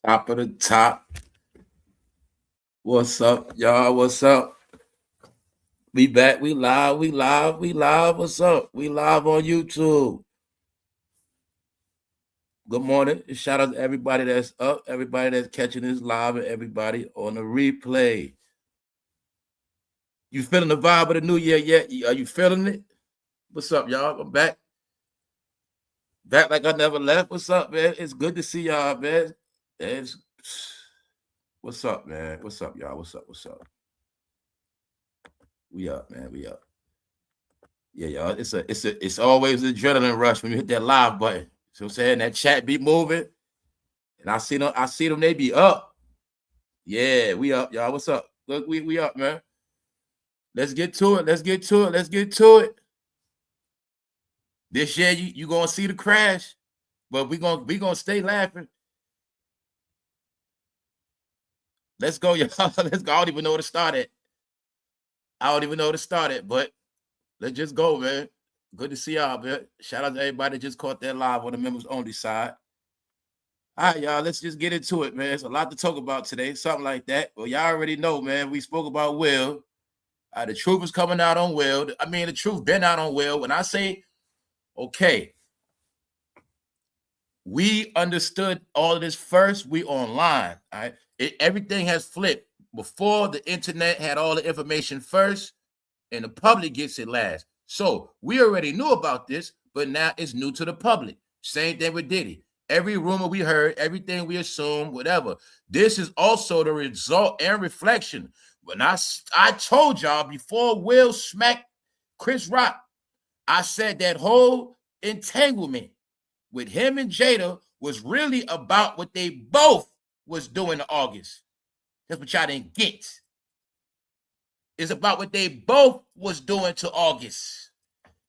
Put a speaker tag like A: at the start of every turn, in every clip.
A: Top of the top. What's up, y'all? What's up? We back. We live. We live. We live. What's up? We live on YouTube. Good morning. Shout out to everybody that's up, everybody that's catching this live, and everybody on the replay. You feeling the vibe of the new year yet? Are you feeling it? What's up, y'all? I'm back. Back like I never left. What's up, man? It's good to see y'all, man. What's up, man? What's up, y'all? What's up? What's up? We up, man. We up. Yeah, y'all. It's always an adrenaline rush when you hit that live button. So I'm saying that chat be moving, and I see them. They be up. Yeah, we up, y'all. What's up? Look, we up, man. Let's get to it. Let's get to it. Let's get to it. This year you gonna see the crash, but we gonna stay laughing. Let's go, y'all. Let's go. I don't even know where to start at. But let's just go, man. Good to see y'all, man. Shout out to everybody that just caught that live on the members only side. All right, y'all. Let's just get into it, man. It's a lot to talk about today, something like that. Well, y'all already know, man. We spoke about Will. The truth is coming out on Will. I mean, the truth been out on Will. When I say, okay, we understood all of this first, we online, all right? Everything has flipped. Before, the internet had all the information first, and the public gets it last. So we already knew about this, but now it's new to the public. Same thing with Diddy. Every rumor we heard, everything we assumed, whatever. This is also the result and reflection. When I told y'all before Will smacked Chris Rock, I said that whole entanglement with him and Jada was really about what they both was doing in August. That's what y'all didn't get. It's about what they both was doing to August.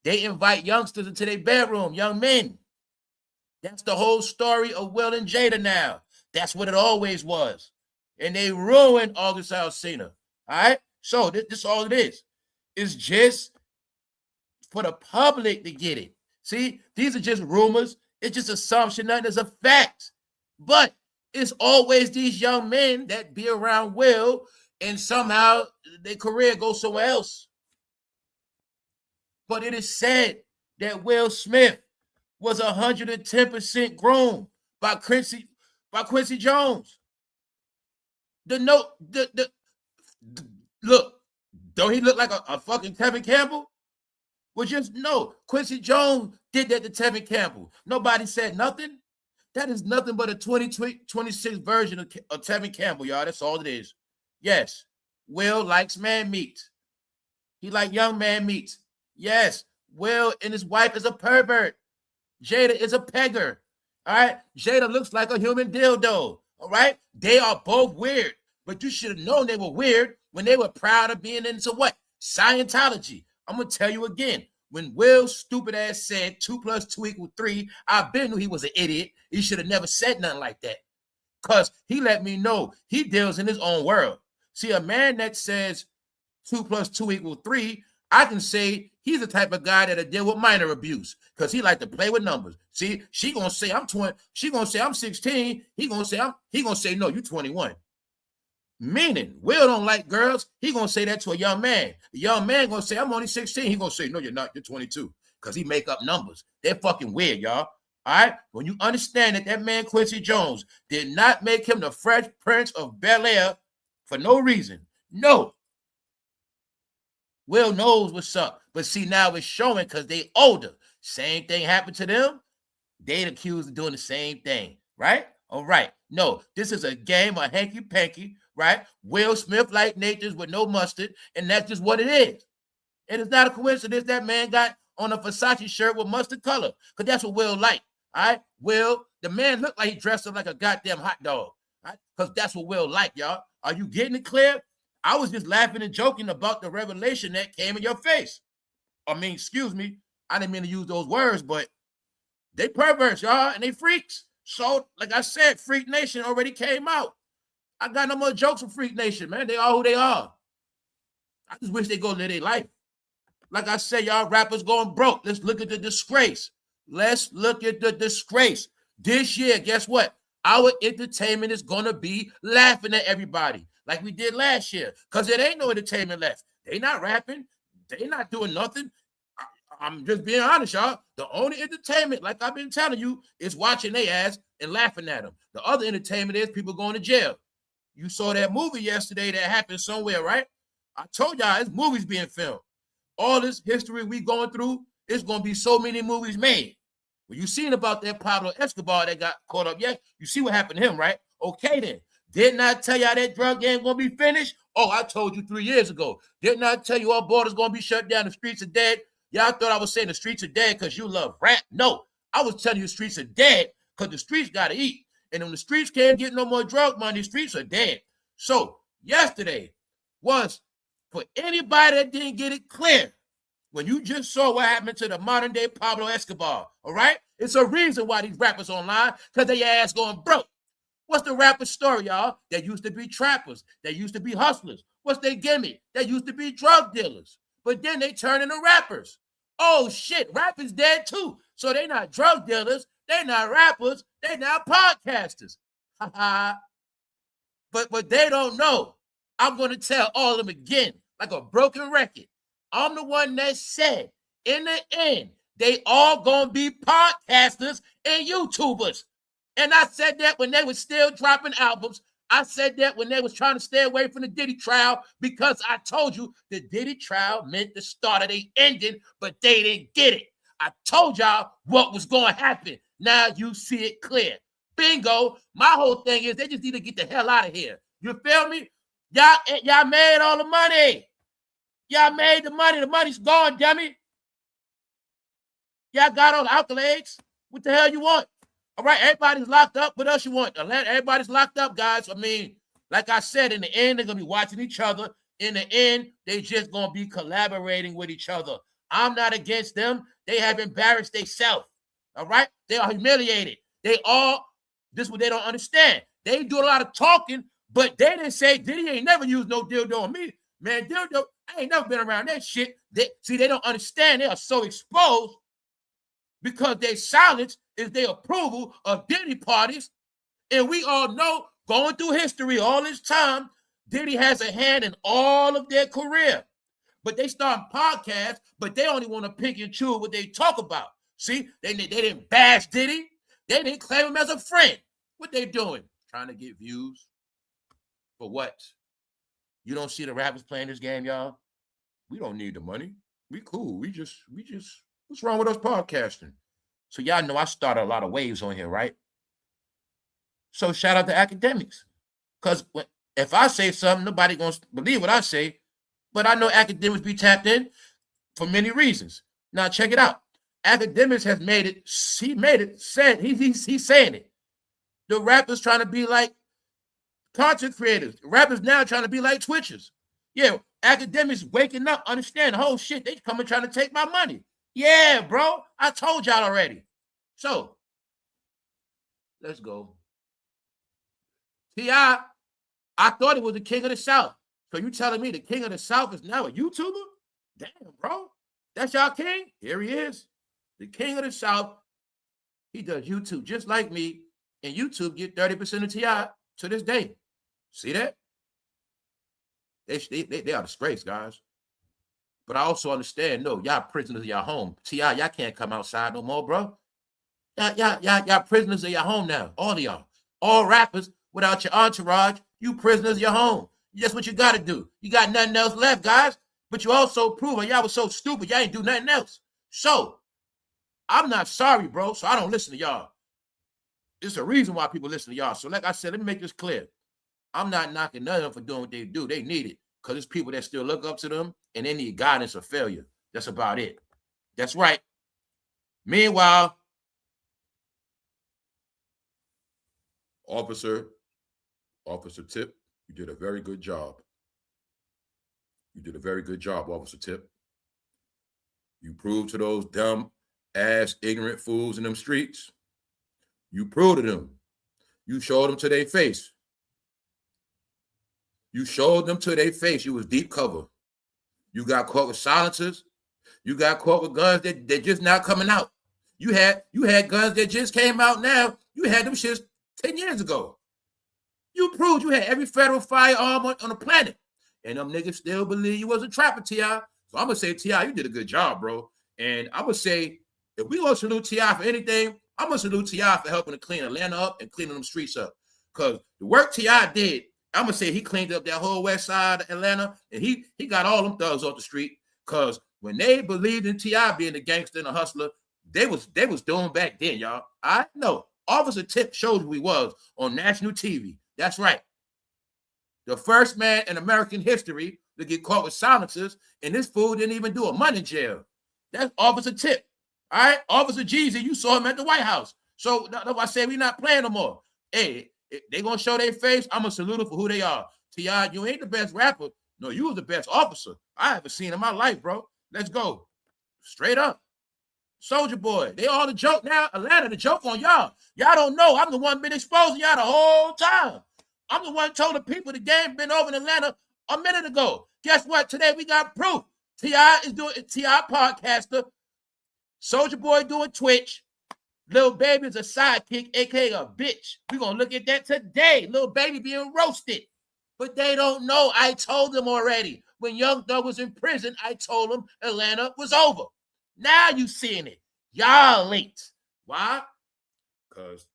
A: They invite youngsters into their bedroom, young men. That's the whole story of Will and Jada now. That's what it always was. And they ruined August Alsina. All right? So this all it is. It's just for the public to get it. See, these are just rumors. It's just assumption. Nothing is a fact. But it's always these young men that be around Will, and somehow their career goes somewhere else. But it is said that Will Smith was 110% groomed by Quincy Jones. Look, don't he look like a fucking Kevin Campbell? Well, just no. Quincy Jones did that to Tevin Campbell. Nobody said nothing. That is nothing but a 2026 version of Tevin Campbell, y'all. That's all it is. Yes, Will likes man meat. He like young man meat. Yes, Will and his wife is a pervert. Jada is a pegger. All right? Jada looks like a human dildo. All right? They are both weird. But you should have known they were weird when they were proud of being into what? Scientology. I'm going to tell you again. When Will's stupid ass said 2 + 2 = 3, I been knew he was an idiot. He should have never said nothing like that. Because he let me know he deals in his own world. See, a man that says 2 + 2 = 3, I can say he's the type of guy that'll deal with minor abuse because he like to play with numbers. See, she gonna say I'm 20. She gonna say I'm 16. He gonna say no, you 21. Meaning, Will don't like girls. He gonna say that to a young man. The young man gonna say I'm only 16. He gonna say no, you're not. You're 22 because he make up numbers. They're fucking weird, y'all. All right. When you understand that man Quincy Jones did not make him the Fresh Prince of Bel-Air for no reason. No. Will knows what's up. But see, now it's showing because they older. Same thing happened to them. They accused of doing the same thing. Right? All right. No, this is a game of hanky-panky, right? Will Smith like natures with no mustard, and that's just what it is. And it's not a coincidence that man got on a Versace shirt with mustard color, because that's what Will like. All right? Will, the man looked like he dressed up like a goddamn hot dog. Right? Because that's what Will like, y'all. Are you getting it clear? I was just laughing and joking about the revelation that came in your face. I mean, excuse me. I didn't mean to use those words, but they perverts, y'all, and they freaks. So, like I said, Freak Nation already came out. I got no more jokes from Freak Nation, man. They are who they are. I just wish they go live their life. Like I said, y'all rappers going broke. Let's look at the disgrace. Let's look at the disgrace. This year, guess what? Our entertainment is going to be laughing at everybody like we did last year, because there ain't no entertainment left. They not rapping. They not doing nothing. I'm just being honest, y'all. The only entertainment, like I've been telling you, is watching their ass and laughing at them. The other entertainment is people going to jail. You saw that movie yesterday that happened somewhere, right? I told y'all it's movies being filmed. All this history we going through, it's going to be so many movies made. Well, you seen about that Pablo Escobar that got caught up yet? You see what happened to him, right? Okay, then. Didn't I tell y'all that drug game going to be finished? Oh, I told you 3 years ago. Didn't I tell you our borders going to be shut down, the streets are dead? Y'all thought I was saying the streets are dead because you love rap? No, I was telling you the streets are dead because the streets got to eat. And when the streets can't get no more drug money, the streets are dead. So yesterday was, for anybody that didn't get it clear, when you just saw what happened to the modern day Pablo Escobar, all right? It's a reason why these rappers online, because they ass going broke. What's the rapper's story, y'all? They used to be trappers. They used to be hustlers. What's their gimmick? They used to be drug dealers. But then they turn into rappers. Oh, shit, rap is dead too. So they're not drug dealers. They're not rappers. They're not podcasters. But they don't know. I'm going to tell all of them again, like a broken record. I'm the one that said, in the end, they all going to be podcasters and YouTubers. And I said that when they were still dropping albums. I said that when they was trying to stay away from the Diddy trial, because I told you the Diddy trial meant the start of the ending, but they didn't get it. I told y'all what was going to happen. Now you see it clear. Bingo. My whole thing is they just need to get the hell out of here. You feel me? Y'all made all the money. Y'all made the money. The money's gone, dummy. Y'all got all the accolades. What the hell you want? All right, everybody's locked up. What else you want? Everybody's locked up, guys. I mean, like I said, in the end, they're going to be watching each other. In the end, they just going to be collaborating with each other. I'm not against them. They have embarrassed themselves. All right? They are humiliated. This is what they don't understand. They do a lot of talking, but they didn't say, Diddy ain't never used no dildo on me. Man, dildo, I ain't never been around that shit. They don't understand. They are so exposed because their silence is their approval of Diddy parties. And we all know, going through history all this time, Diddy has a hand in all of their career. But they start podcasts, but they only want to pick and choose what they talk about. See, they didn't bash Diddy. They didn't claim him as a friend. What they doing? Trying to get views. For what? You don't see the rappers playing this game, y'all? We don't need the money. We cool. We just, what's wrong with us podcasting? So y'all know I started a lot of waves on here, right? So shout out to Akademiks. Because if I say something, nobody going to believe what I say. But I know Akademiks be tapped in for many reasons. Now check it out. Akademiks has made it. He's saying it. The rappers trying to be like content creators. The rappers now trying to be like Twitchers. Yeah, Akademiks waking up, understand the whole shit. They coming trying to take my money. Yeah, bro. I told y'all already. So, let's go. T.I., I thought it was the king of the South. So you telling me the king of the South is now a YouTuber? Damn, bro. That's y'all king? Here he is. The king of the South. He does YouTube just like me. And YouTube get 30% of T.I. to this day. See that? They are disgrace, guys. But I also understand, no, y'all prisoners of your home. T.I., y'all can't come outside no more, bro. Y'all prisoners of your home now. All of y'all. All rappers without your entourage, you prisoners of your home. That's what you got to do. You got nothing else left, guys. But you also proving y'all was so stupid, y'all ain't do nothing else. So, I'm not sorry, bro, so I don't listen to y'all. It's a reason why people listen to y'all. So like I said, let me make this clear. I'm not knocking none of them for doing what they do. They need it because it's people that still look up to them and they need guidance or failure. That's about it. That's right. Meanwhile, Officer Tip, you did a very good job. You did a very good job, Officer Tip. You proved to those dumb ass ignorant fools in them streets. You proved to them. You showed them to their face. You showed them to their face. You was deep cover. You got caught with silencers. You got caught with guns that just not coming out. You had guns that just came out now. You had them shits 10 years ago. You proved you had every federal firearm on the planet. And them niggas still believe you was a trapper, T.I. So I'm going to say, T.I., you did a good job, bro. And I'm going to say, if we going to salute T.I. for anything, I'm going to salute T.I. for helping to clean Atlanta up and cleaning them streets up. Because the work T.I. did, I'm going to say he cleaned up that whole west side of Atlanta, and he got all them thugs off the street. Because when they believed in T.I. being a gangster and a hustler, they was doing back then, y'all. I know. Officer Tip showed who he was on national TV. That's right. The first man in American history to get caught with silencers, and this fool didn't even do a month in jail. That's Officer Tip. All right? Officer Jeezy, you saw him at the White House. So that's why I say we're not playing no more. Hey, if they going to show their face, I'm going to salute them for who they are. T.I., you ain't the best rapper. No, you was the best officer I ever seen in my life, bro. Let's go. Straight up. Soulja Boy. They all the joke now. Atlanta, the joke on y'all. Y'all don't know. I'm the one been exposing y'all the whole time. I'm the one told the people the game been over in Atlanta a minute ago. Guess what? Today we got proof. T.I. is doing T.I. podcaster. Soulja Boy doing Twitch. Lil Baby is a sidekick, aka a bitch. We're gonna look at that today. Lil Baby being roasted. But they don't know. I told them already. When Young Thug was in prison, I told them Atlanta was over. Now you seeing it. Y'all late. Why? Because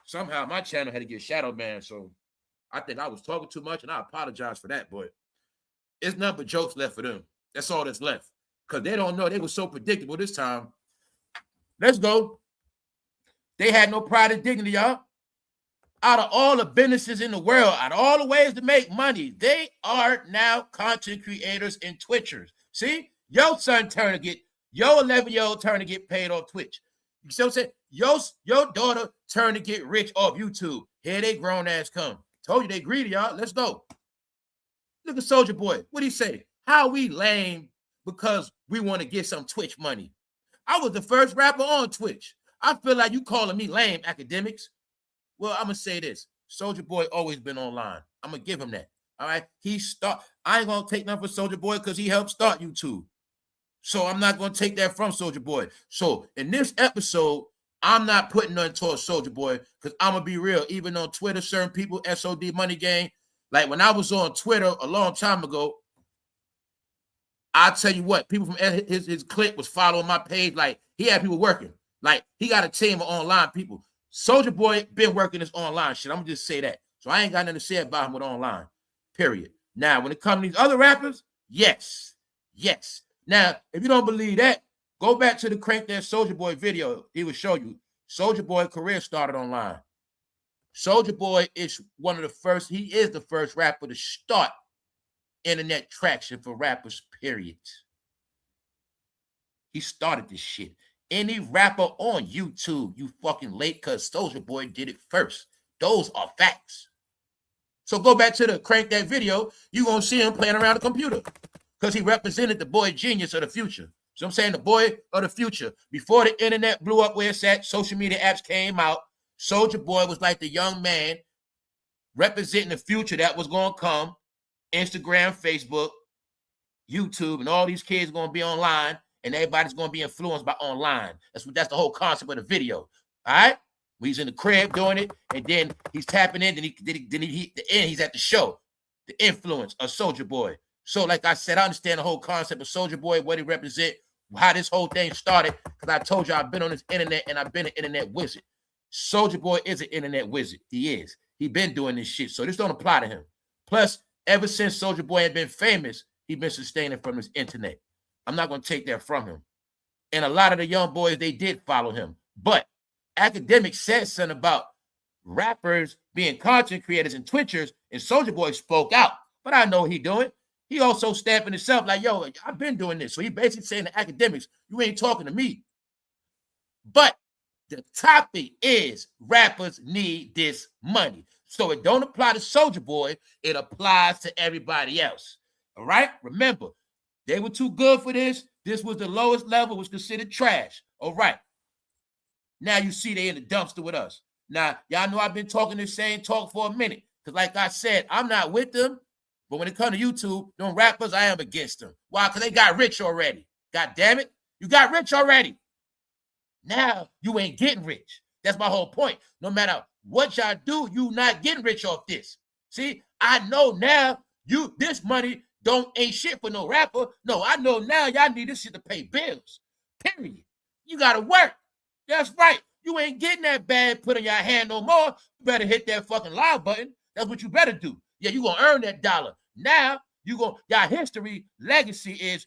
A: somehow my channel had to get shadow banned. So I think I was talking too much, and I apologize for that. But it's nothing but jokes left for them. That's all that's left. Because they don't know. They were so predictable this time. Let's go. They had no pride and dignity, y'all. Out of all the businesses in the world, out of all the ways to make money, they are now content creators and Twitchers. See? Your son turn to get, your 11-year-old turn to get paid off Twitch. You see what I'm saying? Your daughter turn to get rich off YouTube. Here they grown ass come. Told you they greedy, y'all. Let's go. Look at Soulja Boy. What do he say? How we lame because we want to get some Twitch money. I was the first rapper on Twitch. I feel like you calling me lame, Akademiks. Well, I'm going to say this. Soulja Boy always been online. I'm going to give him that. All right? I ain't going to take nothing for Soulja Boy because he helped start YouTube. So I'm not going to take that from Soulja Boy. So in this episode, I'm not putting nothing towards Soulja Boy because I'm going to be real. Even on Twitter, certain people, SOD Money Gang, like when I was on Twitter a long time ago, I tell you what, people from his clique was following my page. Like he had people working. Like he got a team of online people. Soulja Boy been working this online shit. I'm gonna just say that. So I ain't got nothing to say about him with online. Period. Now, when it comes to these other rappers, yes. Now, if you don't believe that, go back to the Crank That Soulja Boy video. He will show you. Soulja Boy career started online. Soulja Boy is one of the first. He is the first rapper to start internet traction for rappers. Period. He started this shit. Any rapper on YouTube, you fucking late because Soulja Boy did it first. Those are facts. So go back to the Crank That video. You're going to see him playing around the computer because he represented the boy genius of the future. So I'm saying the boy of the future. Before the internet blew up where it's at, social media apps came out, Soulja Boy was like the young man representing the future that was going to come. Instagram, Facebook, YouTube, and all these kids going to be online. And everybody's going to be influenced by online. That's the whole concept of the video. All right? When he's in the crib doing it, and then he's tapping in, he's at the show. The influence of Soulja Boy. So, like I said, I understand the whole concept of Soulja Boy, what he represent, how this whole thing started. Because I told you I've been on this internet and I've been an internet wizard. Soulja Boy is an internet wizard. He is. He been doing this shit. So this don't apply to him. Plus, ever since Soulja Boy had been famous, he been sustaining from this internet. I'm not going to take that from him. And a lot of the young boys, they did follow him. But Akademiks said something about rappers being content creators and Twitchers, and Soulja Boy spoke out. But I know what he doing. He also stamping himself like, yo, I've been doing this. So he basically saying to Akademiks, you ain't talking to me. But the topic is rappers need this money. So it don't apply to Soulja Boy. It applies to everybody else. All right? Remember, they were too good for this. This was the lowest level, was considered trash. All right. Now you see they in the dumpster with us. Now, y'all know I've been talking this same talk for a minute. Because like I said, I'm not with them. But when it comes to YouTube, them rappers, I am against them. Why? Because they got rich already. God damn it. You got rich already. Now you ain't getting rich. That's my whole point. No matter what y'all do, you not getting rich off this. See, I know now this money ain't shit for no rapper. No, I know now y'all need this shit to pay bills. Period. You gotta work. That's right. You ain't getting that bag put in your hand no more. You better hit that fucking live button. That's what you better do. Yeah, you gonna earn that dollar. Now y'all history legacy is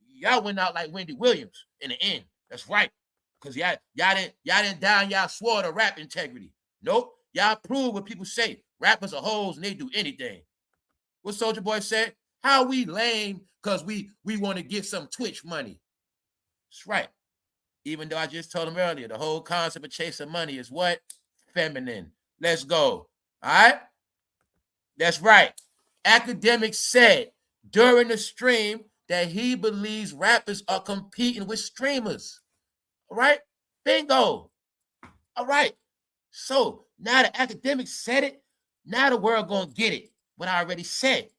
A: y'all went out like Wendy Williams in the end. That's right. Because y'all didn't down y'all swore to rap integrity. Nope. Y'all prove what people say. Rappers are hoes and they do anything. What Soulja Boy said? How we lame because we want to get some Twitch money. That's right. Even though I just told him earlier, the whole concept of chasing money is what? Feminine. Let's go. All right? That's right. Akademiks said during the stream that he believes rappers are competing with streamers. All right? Bingo. All right. So now the Akademiks said it. Now the world gonna get it. What I already said.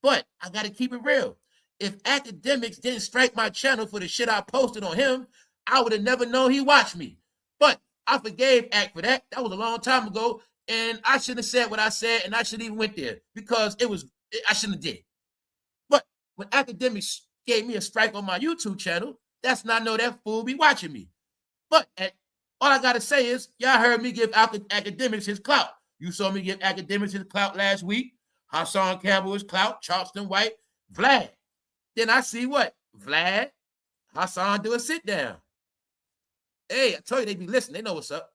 A: But I gotta keep it real. If Akademiks didn't strike my channel for the shit I posted on him, I would have never known he watched me. But I forgave Ak for that. That was a long time ago. And I shouldn't have said what I said, and I shouldn't even went there because I shouldn't have did it. But when Akademiks gave me a strike on my YouTube channel, that's not know that fool be watching me. But all I gotta say is, y'all heard me give Akademiks his clout. You saw me give Akademiks his clout last week. Hassan Campbell his clout, Charleston White, Vlad. Then I see what? Vlad, Hassan do a sit down. Hey, I told you they be listening. They know what's up.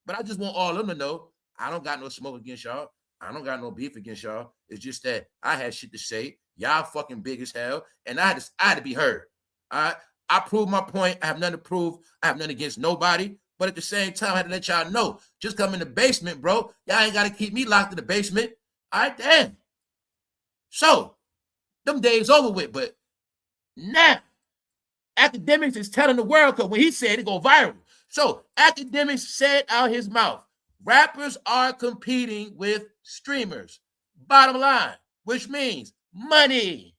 A: But I just want all of them to know I don't got no smoke against y'all. I don't got no beef against y'all. It's just that I had shit to say. Y'all fucking big as hell. And I had to be heard. All right? I proved my point. I have nothing to prove. I have nothing against nobody. But at the same time, I had to let y'all know. Just come in the basement, bro. Y'all ain't got to keep me locked in the basement. All right, damn. So, them days over with. But now, Akademiks is telling the world, because when he said it go viral. So, Akademiks said out his mouth, rappers are competing with streamers. Bottom line, which means money.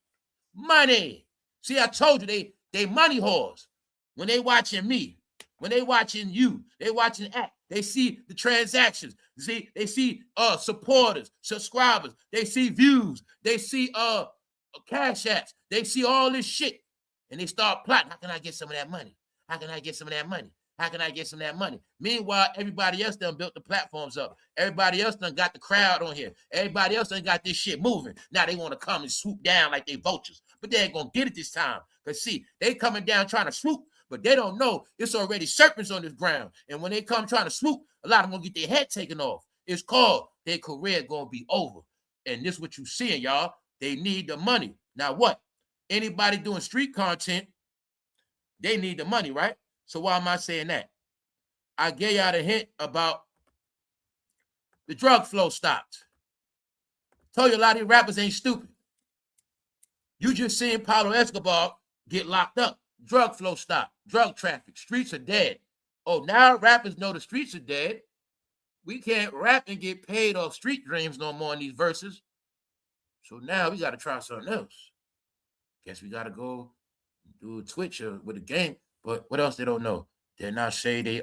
A: Money. See, I told you, they money whores. When they watching me, when they watching you, they watching Ak. They see the transactions. See, they see supporters, subscribers. They see views. They see cash apps. They see all this shit. And they start plotting. How can I get some of that money? How can I get some of that money? How can I get some of that money? Meanwhile, everybody else done built the platforms up. Everybody else done got the crowd on here. Everybody else done got this shit moving. Now they want to come and swoop down like they vultures. But they ain't going to get it this time. Because see, they coming down trying to swoop, but they don't know it's already serpents on this ground. And when they come trying to swoop, a lot of them going to get their head taken off. It's called their career going to be over. And this is what you seeing, y'all. They need the money. Now what? Anybody doing street content, they need the money, right? So why am I saying that? I gave y'all the hint about the drug flow stopped. Told you a lot of these rappers ain't stupid. You just seen Pablo Escobar get locked up. Drug flow stopped. Drug traffic. Streets are dead. Oh, now rappers know the streets are dead. We can't rap and get paid off street dreams no more in these verses. So now we got to try something else. Guess we got to go do a Twitch with a game. But what else they don't know? They're not say they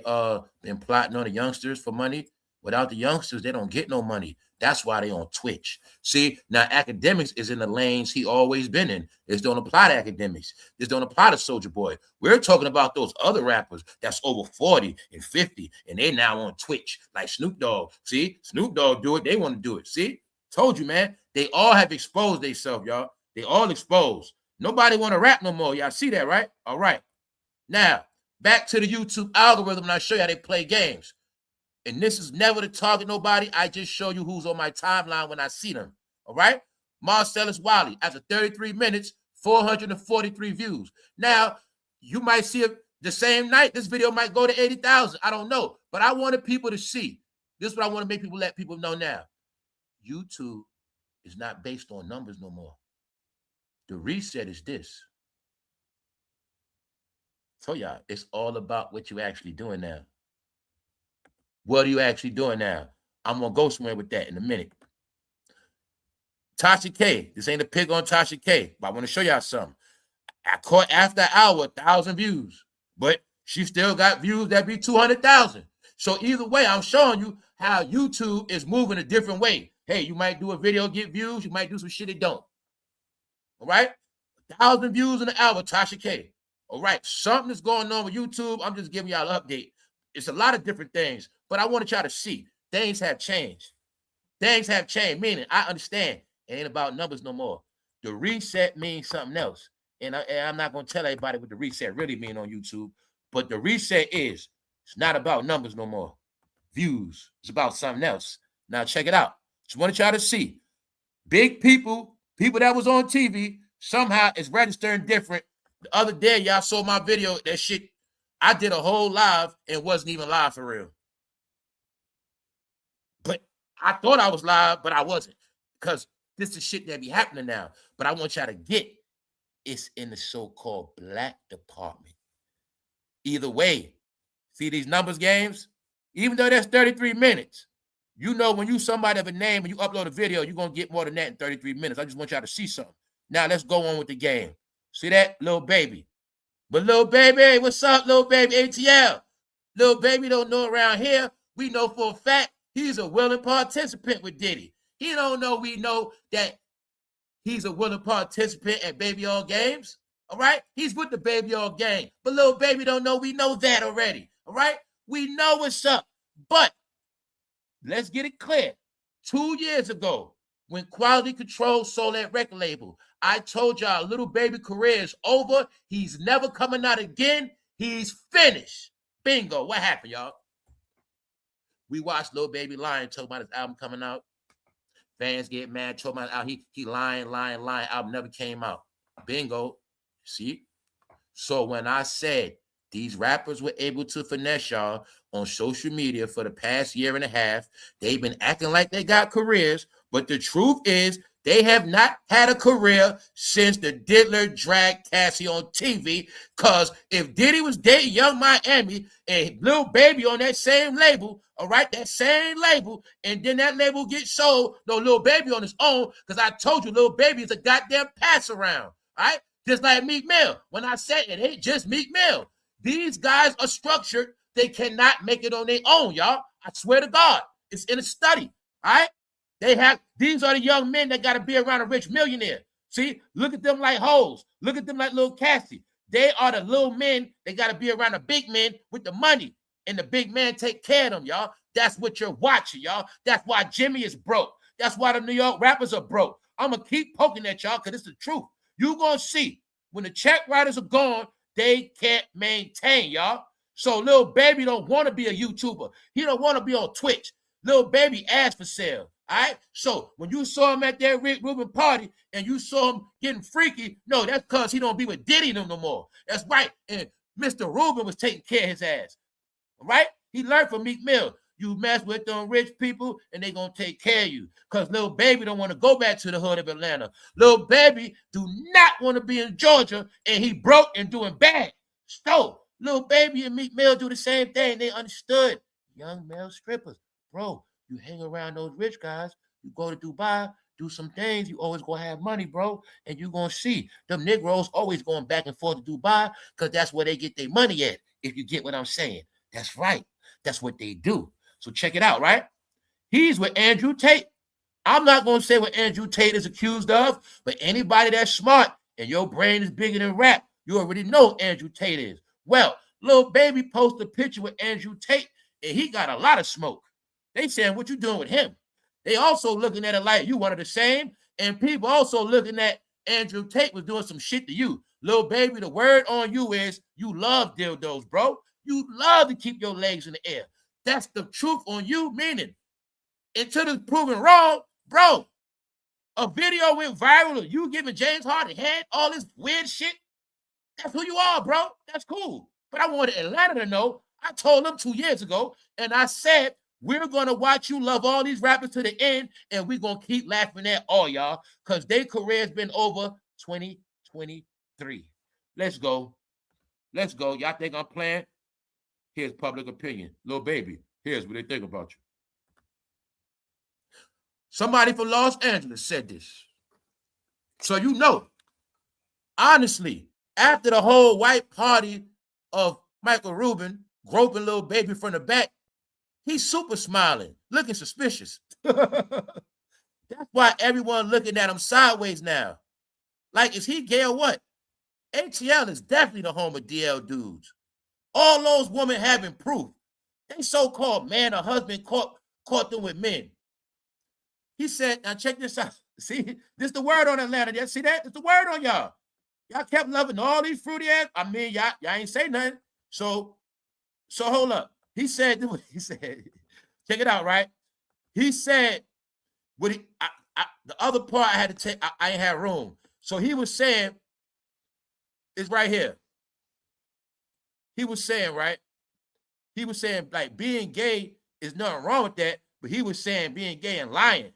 A: been plotting on the youngsters for money. Without the youngsters, they don't get no money. That's why they on Twitch. See, now Akademiks is in the lanes he always been in. This don't apply to Akademiks. This don't apply to Soulja Boy. We're talking about those other rappers that's over 40 and 50, and they now on Twitch, like Snoopdogg. See, Snoopdogg do it. They want to do it. See, told you, man. They all have exposed themselves, y'all. They all exposed. Nobody want to rap no more. Y'all see that, right? All right. Now, back to the YouTube algorithm, and I show you how they play games. And this is never to target nobody. I just show you who's on my timeline when I see them. All right? Marcellus Wiley, after 33 minutes, 443 views. Now, you might see it the same night. This video might go to 80,000. I don't know. But I wanted people to see. This is what I want to make people let people know now. YouTube is not based on numbers no more. The reset is this. So y'all, it's all about what you actually doing now. What are you actually doing now? I'm going to go somewhere with that in a minute. Tasha K. This ain't a pig on Tasha K, but I want to show y'all something. I caught after an hour 1,000 views, but she still got views that be 200,000. So either way, I'm showing you how YouTube is moving a different way. Hey, you might do a video, get views. You might do some shit it don't. All right? 1,000 views in an hour, Tasha K. All right, something is going on with YouTube. I'm just giving y'all an update. It's a lot of different things, but I want y'all to see things have changed. Things have changed, meaning I understand it ain't about numbers no more. The reset means something else. And I'm not going to tell everybody what the reset really means on YouTube, but the reset is, it's not about numbers no more. Views. It's about something else. Now check it out. Just want y'all to see. Big people that was on TV, somehow it's registering different. The other day, y'all saw my video, that shit, I did a whole live and wasn't even live for real. But I thought I was live, but I wasn't. Because this is shit that be happening now. But I want y'all to get, it's in the so-called black department. Either way, see these numbers games? Even though that's 33 minutes, you know when you somebody of a name and you upload a video, you're going to get more than that in 33 minutes. I just want y'all to see something. Now let's go on with the game. See that? Lil Baby. But Lil Baby, what's up, Lil Baby? ATL. Lil Baby don't know around here. We know for a fact he's a willing participant with Diddy. He don't know we know that he's a willing participant at Baby All Games. All right? He's with the Baby All Gang. But Lil Baby don't know we know that already. All right? We know what's up. But let's get it clear. 2 years ago, when Quality Control sold that record label, I told y'all Lil Baby career is over. He's never coming out again. He's finished. Bingo. What happened, y'all? We watched Lil Baby lying, talking about his album coming out. Fans get mad, talking about he lying. Album never came out. Bingo. See? So when I said these rappers were able to finesse y'all on social media for the past year and a half, they've been acting like they got careers, but the truth is they have not had a career since the Diddler dragged Cassie on TV. Because if Diddy was dating Young Miami and Lil Baby on that same label, all right, that same label, and then that label gets sold, no, Lil Baby on his own, because I told you Lil Baby is a goddamn pass around, all right? Just like Meek Mill. When I say it ain't just Meek Mill. These guys are structured. They cannot make it on their own, y'all. I swear to God. It's in a study, all right? These are the young men that got to be around a rich millionaire. See, look at them like hoes. Look at them like Lil Cassie. They are the little men that got to be around the big men with the money. And the big man take care of them, y'all. That's what you're watching, y'all. That's why Jimmy is broke. That's why the New York rappers are broke. I'm going to keep poking at y'all because it's the truth. You're going to see when the check writers are gone, they can't maintain, y'all. So Lil Baby don't want to be a YouTuber. He don't want to be on Twitch. Lil Baby asked for sale. All right. So when you saw him at that Rick Rubin party and you saw him getting freaky, no, that's because he don't be with Diddy no more. That's right. And Mr. Rubin was taking care of his ass. All right. He learned from Meek Mill. You mess with them rich people and they gonna take care of you. Because Lil Baby don't want to go back to the hood of Atlanta. Lil Baby do not want to be in Georgia and he broke and doing bad. So Lil Baby and Meek Mill do the same thing. They understood. Young male strippers. Bro, you hang around those rich guys, you go to Dubai, do some things, you always gonna have money, bro, and you gonna see them Negroes always going back and forth to Dubai because that's where they get their money at, if you get what I'm saying. That's right. That's what they do. So check it out, right? He's with Andrew Tate. I'm not gonna say what Andrew Tate is accused of, but anybody that's smart and your brain is bigger than rap, you already know who Andrew Tate is. Well, Lil Baby posted a picture with Andrew Tate, and he got a lot of smoke. They saying, what you doing with him? They also looking at it like you one of the same. And people also looking at Andrew Tate was doing some shit to you. Lil Baby, the word on you is you love dildos, bro. You love to keep your legs in the air. That's the truth on you, meaning until it's proven wrong, bro. A video went viral of you giving James Harden head, all this weird shit. That's who you are, bro. That's cool. But I wanted Atlanta to know. I told them 2 years ago, and I said, we're going to watch you love all these rappers to the end, and we're going to keep laughing at all y'all because their career has been over 2023. Let's go. Let's go. Y'all think I'm playing? Here's public opinion. Lil Baby, here's what they think about you. Somebody from Los Angeles said this. So you know, honestly, after the whole white party of Michael Rubin groping Lil Baby from the back, He's super smiling, looking suspicious. That's why everyone looking at him sideways now. Like, is he gay or what? ATL is definitely the home of DL dudes. All those women having proof. They so-called man or husband caught them with men. He said, now check this out. See, this the word on Atlanta. Y'all see that? It's the word on y'all. Y'all kept loving all these fruity ass. I mean, y'all ain't say nothing. So hold up. He said, check it out, right? He said, the other part I had to take, I ain't had room. So he was saying, it's right here. He was saying, right? He was saying, like, being gay is nothing wrong with that, but he was saying being gay and lying.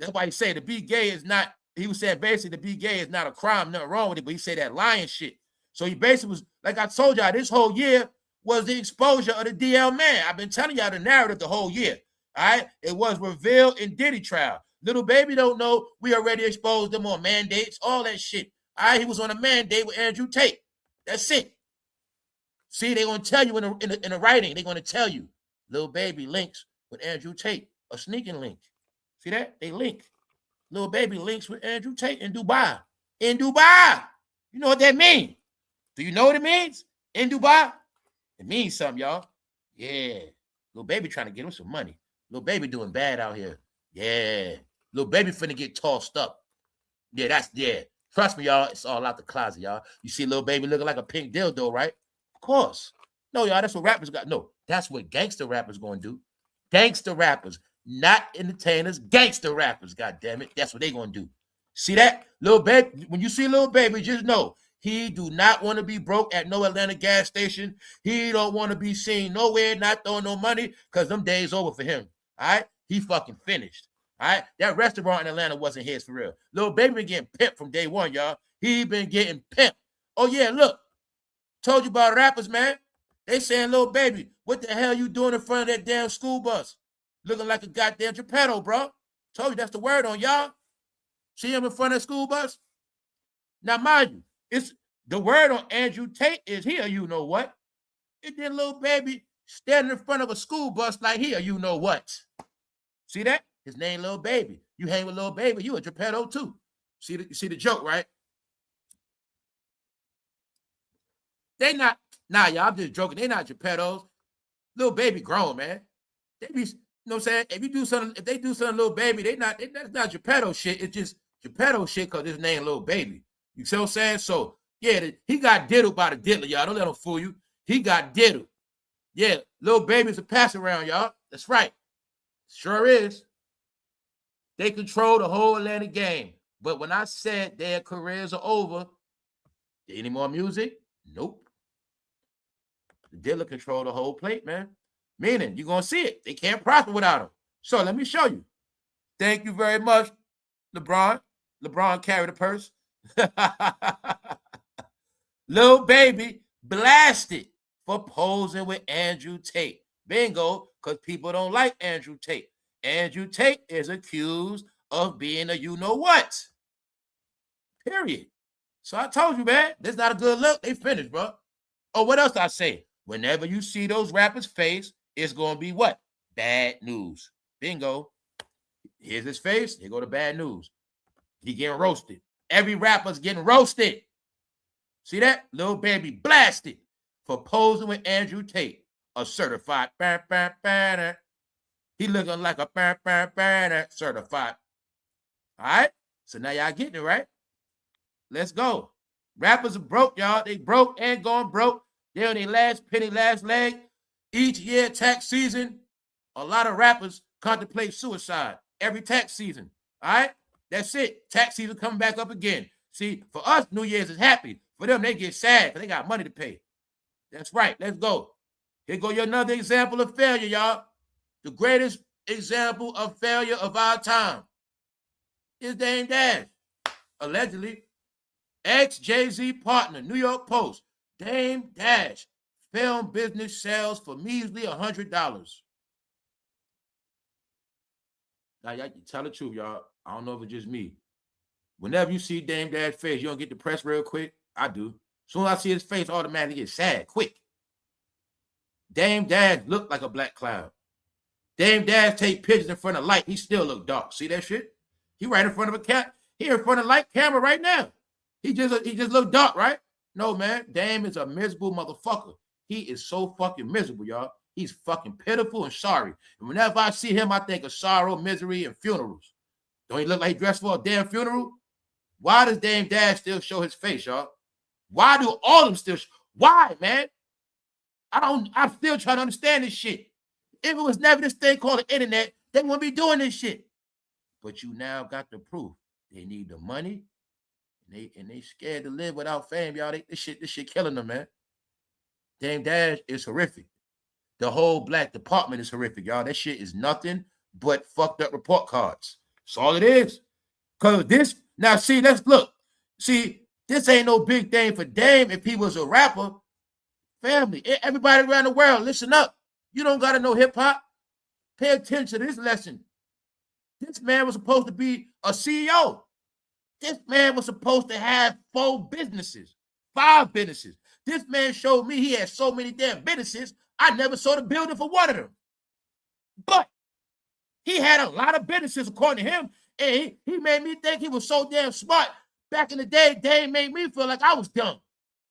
A: That's why he said to be gay is not, he was saying basically to be gay is not a crime, nothing wrong with it, but he said that lying shit. So he basically was, like I told y'all, this whole year was the exposure of the DL man. I've been telling y'all the narrative the whole year. All right? It was revealed in Diddy trial. Little baby don't know we already exposed them on mandates, all that shit. All right? He was on a mandate with Andrew Tate. That's it. See, they're going to tell you in the writing, they're going to tell you, Little Baby links with Andrew Tate, a sneaking link. See that? They link. Little Baby links with Andrew Tate in Dubai. In Dubai. You know what that means? Do you know what it means? In Dubai? It means something, y'all. Yeah. Little Baby trying to get him some money. Little Baby doing bad out here. Yeah. Little Baby finna get tossed up. Yeah, Trust me, y'all. It's all out the closet, y'all. You see Little Baby looking like a pink dildo, right? Of course. No, y'all, that's what rappers got. No, that's what gangster rappers gonna do. Gangster rappers, not entertainers, gangster rappers, god damn it. That's what they gonna do. See that? Little Baby, when you see Little Baby, just know he do not want to be broke at no Atlanta gas station. He don't want to be seen nowhere, not throwing no money, because them days over for him. All right? He fucking finished. All right? That restaurant in Atlanta wasn't his for real. Little Baby been getting pimped from day one, y'all. He been getting pimped. Oh, yeah, look. Told you about rappers, man. They saying, Little Baby, what the hell you doing in front of that damn school bus? Looking like a goddamn Geppetto, bro. Told you that's the word on y'all. See him in front of the school bus? Now, mind you, it's the word on Andrew Tate is here, you know what? And then Little Baby standing in front of a school bus like here, you know what? See that? His name Little Baby. You hang with Little Baby, you a Geppetto too. See the joke, right? They not, nah, y'all, I'm just joking. They not Geppettos. Little Baby grown, man. They be, you know what I'm saying? If they do something Little Baby, that's not Geppetto shit. It's just Geppetto shit because his name Little Baby. You see what I'm saying? So, yeah, he got diddled by the diddler, y'all. Don't let him fool you. He got diddled. Yeah, Little Baby's a pass around, y'all. That's right. Sure is. They control the whole Atlanta game. But when I said their careers are over, any more music? Nope. The dealer control the whole plate, man. Meaning, you're going to see it. They can't prosper without him. So let me show you. Thank you very much, LeBron. LeBron carried the purse. Little Baby blasted for posing with Andrew Tate. Bingo, because people don't like Andrew Tate. Andrew Tate is accused of being a you-know-what. Period. So I told you, man, this is not a good look. They finished, bro. Oh, what else I say? Whenever you see those rappers' face, it's going to be what? Bad news. Bingo. Here's his face. Here go the bad news. He getting roasted. Every rapper's getting roasted. See that? Little Baby blasted for posing with Andrew Tate, a certified. He looking like a certified. All right? So now y'all getting it, right? Let's go. Rappers are broke, y'all. They broke and gone broke. They're on their last penny, last leg. Each year, tax season, a lot of rappers contemplate suicide every tax season. All right? That's it. Tax season coming back up again. See, for us, New Year's is happy. For them, they get sad because they got money to pay. That's right. Let's go. Here go your another example of failure, y'all. The greatest example of failure of our time is damedash. Allegedly, ex-Jay-Z partner, New York Post, damedash, film business sales for measly $100. Now, y'all tell the truth, y'all. I don't know if it's just me. Whenever you see damedash face, you don't get depressed real quick. I do. As soon as I see his face, automatically get sad, quick. damedash looked like a black cloud. Dame Dash take pictures in front of light. He still look dark. See that shit? He right in front of a cat. He in front of light camera right now. He just look dark, right? No, man. Dame is a miserable motherfucker. He is so fucking miserable, y'all. He's fucking pitiful and sorry. And whenever I see him, I think of sorrow, misery, and funerals. Don't he look like he dressed for a damn funeral? Why does Dame Dash still show his face, y'all? Why do all of them still why, man? I'm still trying to understand this shit. If it was never this thing called the internet, they wouldn't be doing this shit. But you now got the proof. They need the money, and they scared to live without fame, y'all. This shit killing them, man. Dame Dash is horrific. The whole black department is horrific, y'all. That shit is nothing but fucked up report cards. That's all it is. Because this, now see, let's look. See, this ain't no big thing for Dame if he was a rapper. Family, everybody around the world, listen up. You don't got to know hip-hop. Pay attention to this lesson. This man was supposed to be a CEO. This man was supposed to have 4 businesses, 5 businesses. This man showed me he had so many damn businesses, I never saw the building for one of them. But he had a lot of businesses, according to him, and he made me think he was so damn smart. Back in the day, Dame made me feel like I was dumb.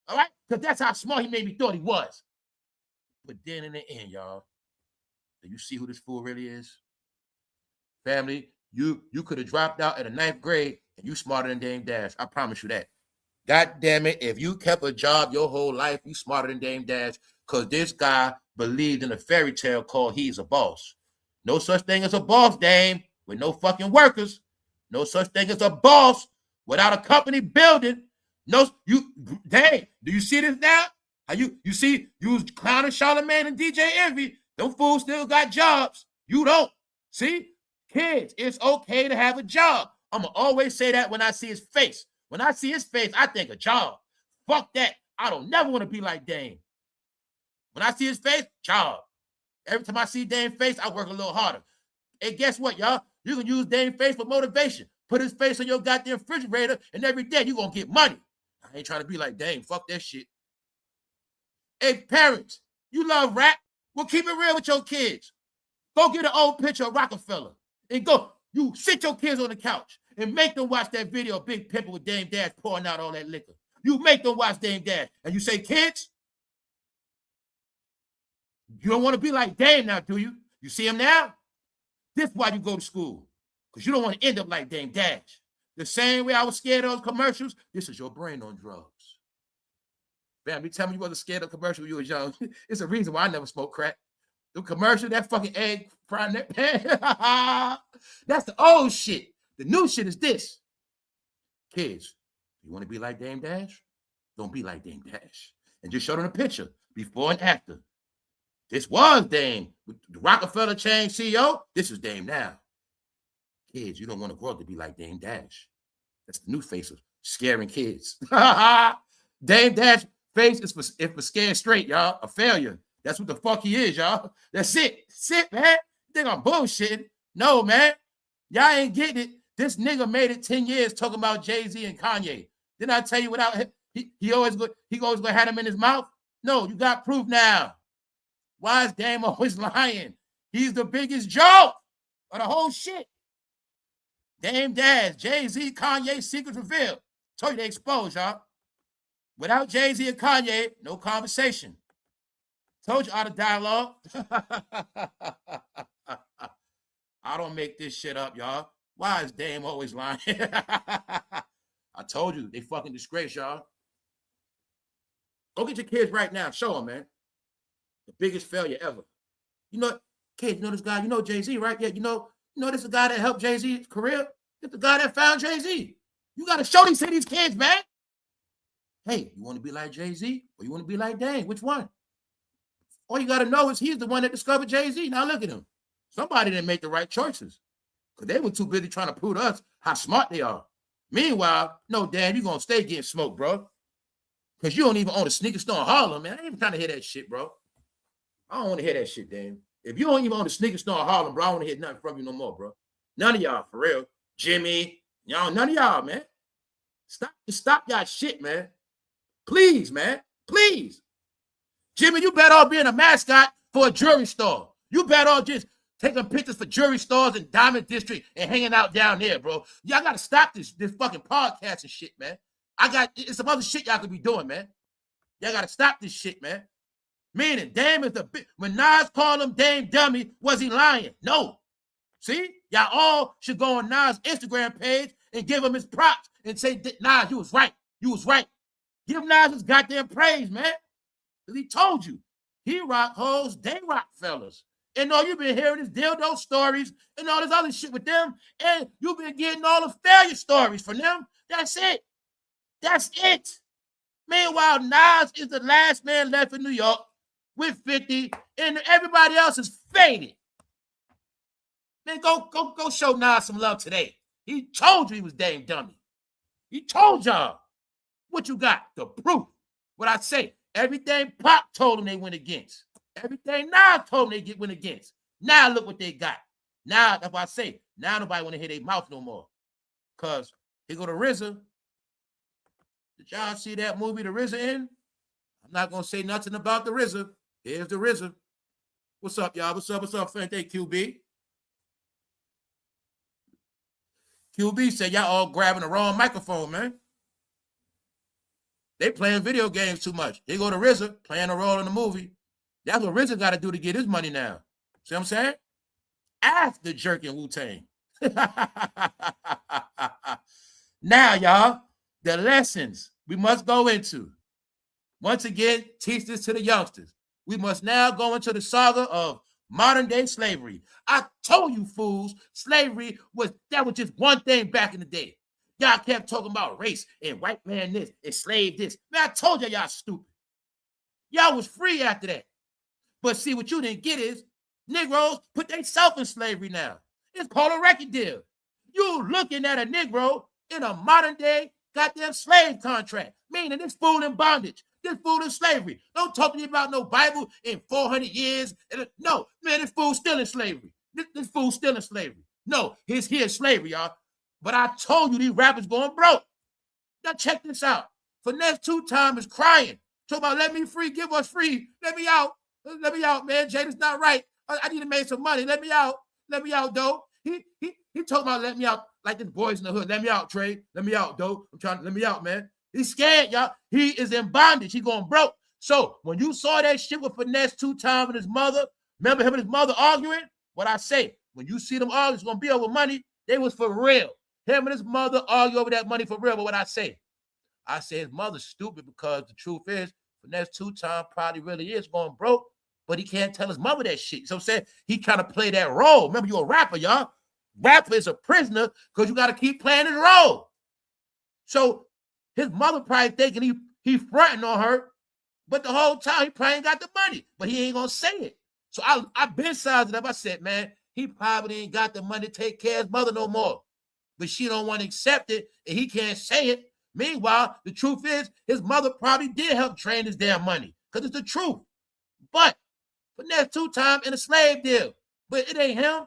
A: All right? Because that's how smart he made me thought he was. But then in the end, y'all, do you see who this fool really is? Family, you could have dropped out at the 9th grade and you smarter than Dame Dash. I promise you that. God damn it, if you kept a job your whole life, you smarter than Dame Dash, because this guy believed in a fairy tale called he's a boss. No such thing as a boss, Dame, with no fucking workers. No such thing as a boss without a company building. No, Dame, do you see this now? How you see, you was clowning Charlemagne and DJ Envy. Them fools still got jobs. You don't. See? Kids, it's okay to have a job. I'm going to always say that when I see his face. When I see his face, I think a job. Fuck that. I don't never want to be like Dame. When I see his face, job. Every time I see Dame's face, I work a little harder. And guess what, y'all? You can use Dame's face for motivation. Put his face on your goddamn refrigerator, and every day you're going to get money. I ain't trying to be like Dame. Fuck that shit. Hey, parents, you love rap? Well, keep it real with your kids. Go get an old picture of Rockefeller and go. You sit your kids on the couch and make them watch that video of Big Pimpin' with Dame Dash pouring out all that liquor. You make them watch Dame Dash. And you say, kids, you don't want to be like Dame now, do you? You see him now? This is why you go to school. Because you don't want to end up like Dame Dash. The same way I was scared of those commercials, this is your brain on drugs. Family, tell me you wasn't scared of commercials when you was young. It's a reason why I never smoked crack. The commercial, that fucking egg frying that pan. That's the old shit. The new shit is this. Kids, you want to be like Dame Dash? Don't be like Dame Dash. And just show them a picture, before and after. This was Dame. The Rockefeller chain CEO, this is Dame now. Kids, you don't want to grow up to be like Dame Dash. That's the new face of scaring kids. Dame Dash face is for scared straight, y'all. A failure. That's what the fuck he is, y'all. That's it. Sit, man. You think I'm bullshitting? No, man. Y'all ain't getting it. This nigga made it 10 years talking about Jay-Z and Kanye. Didn't I tell you without him, he always gonna have him in his mouth? No, you got proof now. Why is Dame always lying? He's the biggest joke of the whole shit. Dame Dash, Jay-Z, Kanye, secrets revealed. Told you they exposed, y'all. Without Jay-Z and Kanye, no conversation. Told you out of dialogue. I don't make this shit up, y'all. Why is Dame always lying? I told you, they fucking disgrace, y'all. Go get your kids right now. Show them, man. The biggest failure ever. You know, kids, you know this guy, you know Jay-Z, right? Yeah, you know this is the guy that helped Jay-Z's career. This the guy that found Jay-Z. You got to show these kids, man. Hey, you want to be like Jay-Z or you want to be like Dame? Which one? All you got to know is he's the one that discovered Jay-Z. Now look at him. Somebody didn't make the right choices because they were too busy trying to prove to us how smart they are. Meanwhile, no, Dame, you're going to stay getting smoked, bro. Because you don't even own a sneaker store in Harlem, man. I ain't even trying to hear that shit, bro. I don't want to hear that shit, Dame. If you don't even own a sneaker store in Harlem, bro, I don't want to hear nothing from you no more, bro. None of y'all, for real. Jimmy, y'all, none of y'all, man. Stop y'all shit, man. Please, man. Please. Jimmy, you better off being a mascot for a jewelry store. You better off just taking pictures for jewelry stores in Diamond District and hanging out down there, bro. Y'all got to stop this fucking podcast and shit, man. It's some other shit y'all could be doing, man. Y'all got to stop this shit, man. Meaning, Dame is when Nas called him Dame Dummy, was he lying? No. See? Y'all all should go on Nas' Instagram page and give him his props and say, Nas, you was right. You was right. Give Nas his goddamn praise, man. Because he told you. He rock hoes, they rock fellas. And all you've been hearing is dildo stories and all this other shit with them. And you've been getting all the failure stories from them. That's it. That's it. Meanwhile, Nas is the last man left in New York with 50, and everybody else is faded. Man, go show Nas some love today. He told you he was Dame Dummy. He told y'all. What you got? The proof. What I say. Everything Pop told them they went against. Everything Nas told them they went against. Now look what they got. Now, that's why I say, now nobody want to hear their mouth no more. Because here go the RZA. Did y'all see that movie, The RZA in? I'm not going to say nothing about the RZA. Here's the RZA. What's up, y'all? What's up? What's up, friend? Hey, QB. QB said y'all all grabbing the wrong microphone, man. They playing video games too much. Here go to RZA playing a role in the movie. That's what RZA got to do to get his money now. See what I'm saying? After jerking Wu-Tang. Now, y'all, the lessons we must go into. Once again, teach this to the youngsters. We must now go into the saga of modern day slavery. I told you fools, slavery was just one thing back in the day. Y'all kept talking about race and white man this and slave this. Man, I told y'all stupid. Y'all was free after that. But see, what you didn't get is Negroes put themselves in slavery now. It's called a record deal. You looking at a Negro in a modern day goddamn slave contract, meaning this fool in bondage. This fool in slavery. Don't talk to me about no Bible in 400 years. No, man, this fool's still in slavery. This fool's still in slavery. No, he's here in slavery, y'all. But I told you these rappers going broke. Now check this out. Finesse 2 Time is crying. Talk about let me free, give us free. Let me out. Let me out, man. Jada's not right. I need to make some money. Let me out. Let me out, though. He talking about let me out like this boys in the hood. Let me out, Trey. Let me out, though. I'm trying to let me out, man. He's scared, y'all. He is in bondage. He going broke. So when you saw that shit with Finesse 2 Time and his mother, remember him and his mother arguing? What I say, when you see them argue, it's going to be over money. They was for real. Him and his mother argue over that money for real. But what I say his mother's stupid because the truth is, Finesse 2 Time probably really is going broke, but he can't tell his mother that shit. So I'm saying he trying to play that role. Remember, you're a rapper, y'all. Rapper is a prisoner because you got to keep playing his role. So his mother probably thinking he fronting on her, but the whole time he probably ain't got the money, but he ain't going to say it. So I've been sizing up. I said, man, he probably ain't got the money to take care of his mother no more, but she don't want to accept it, and he can't say it. Meanwhile, the truth is his mother probably did help train his damn money because it's the truth. But Finesse 2 Time in a slave deal, but it ain't him.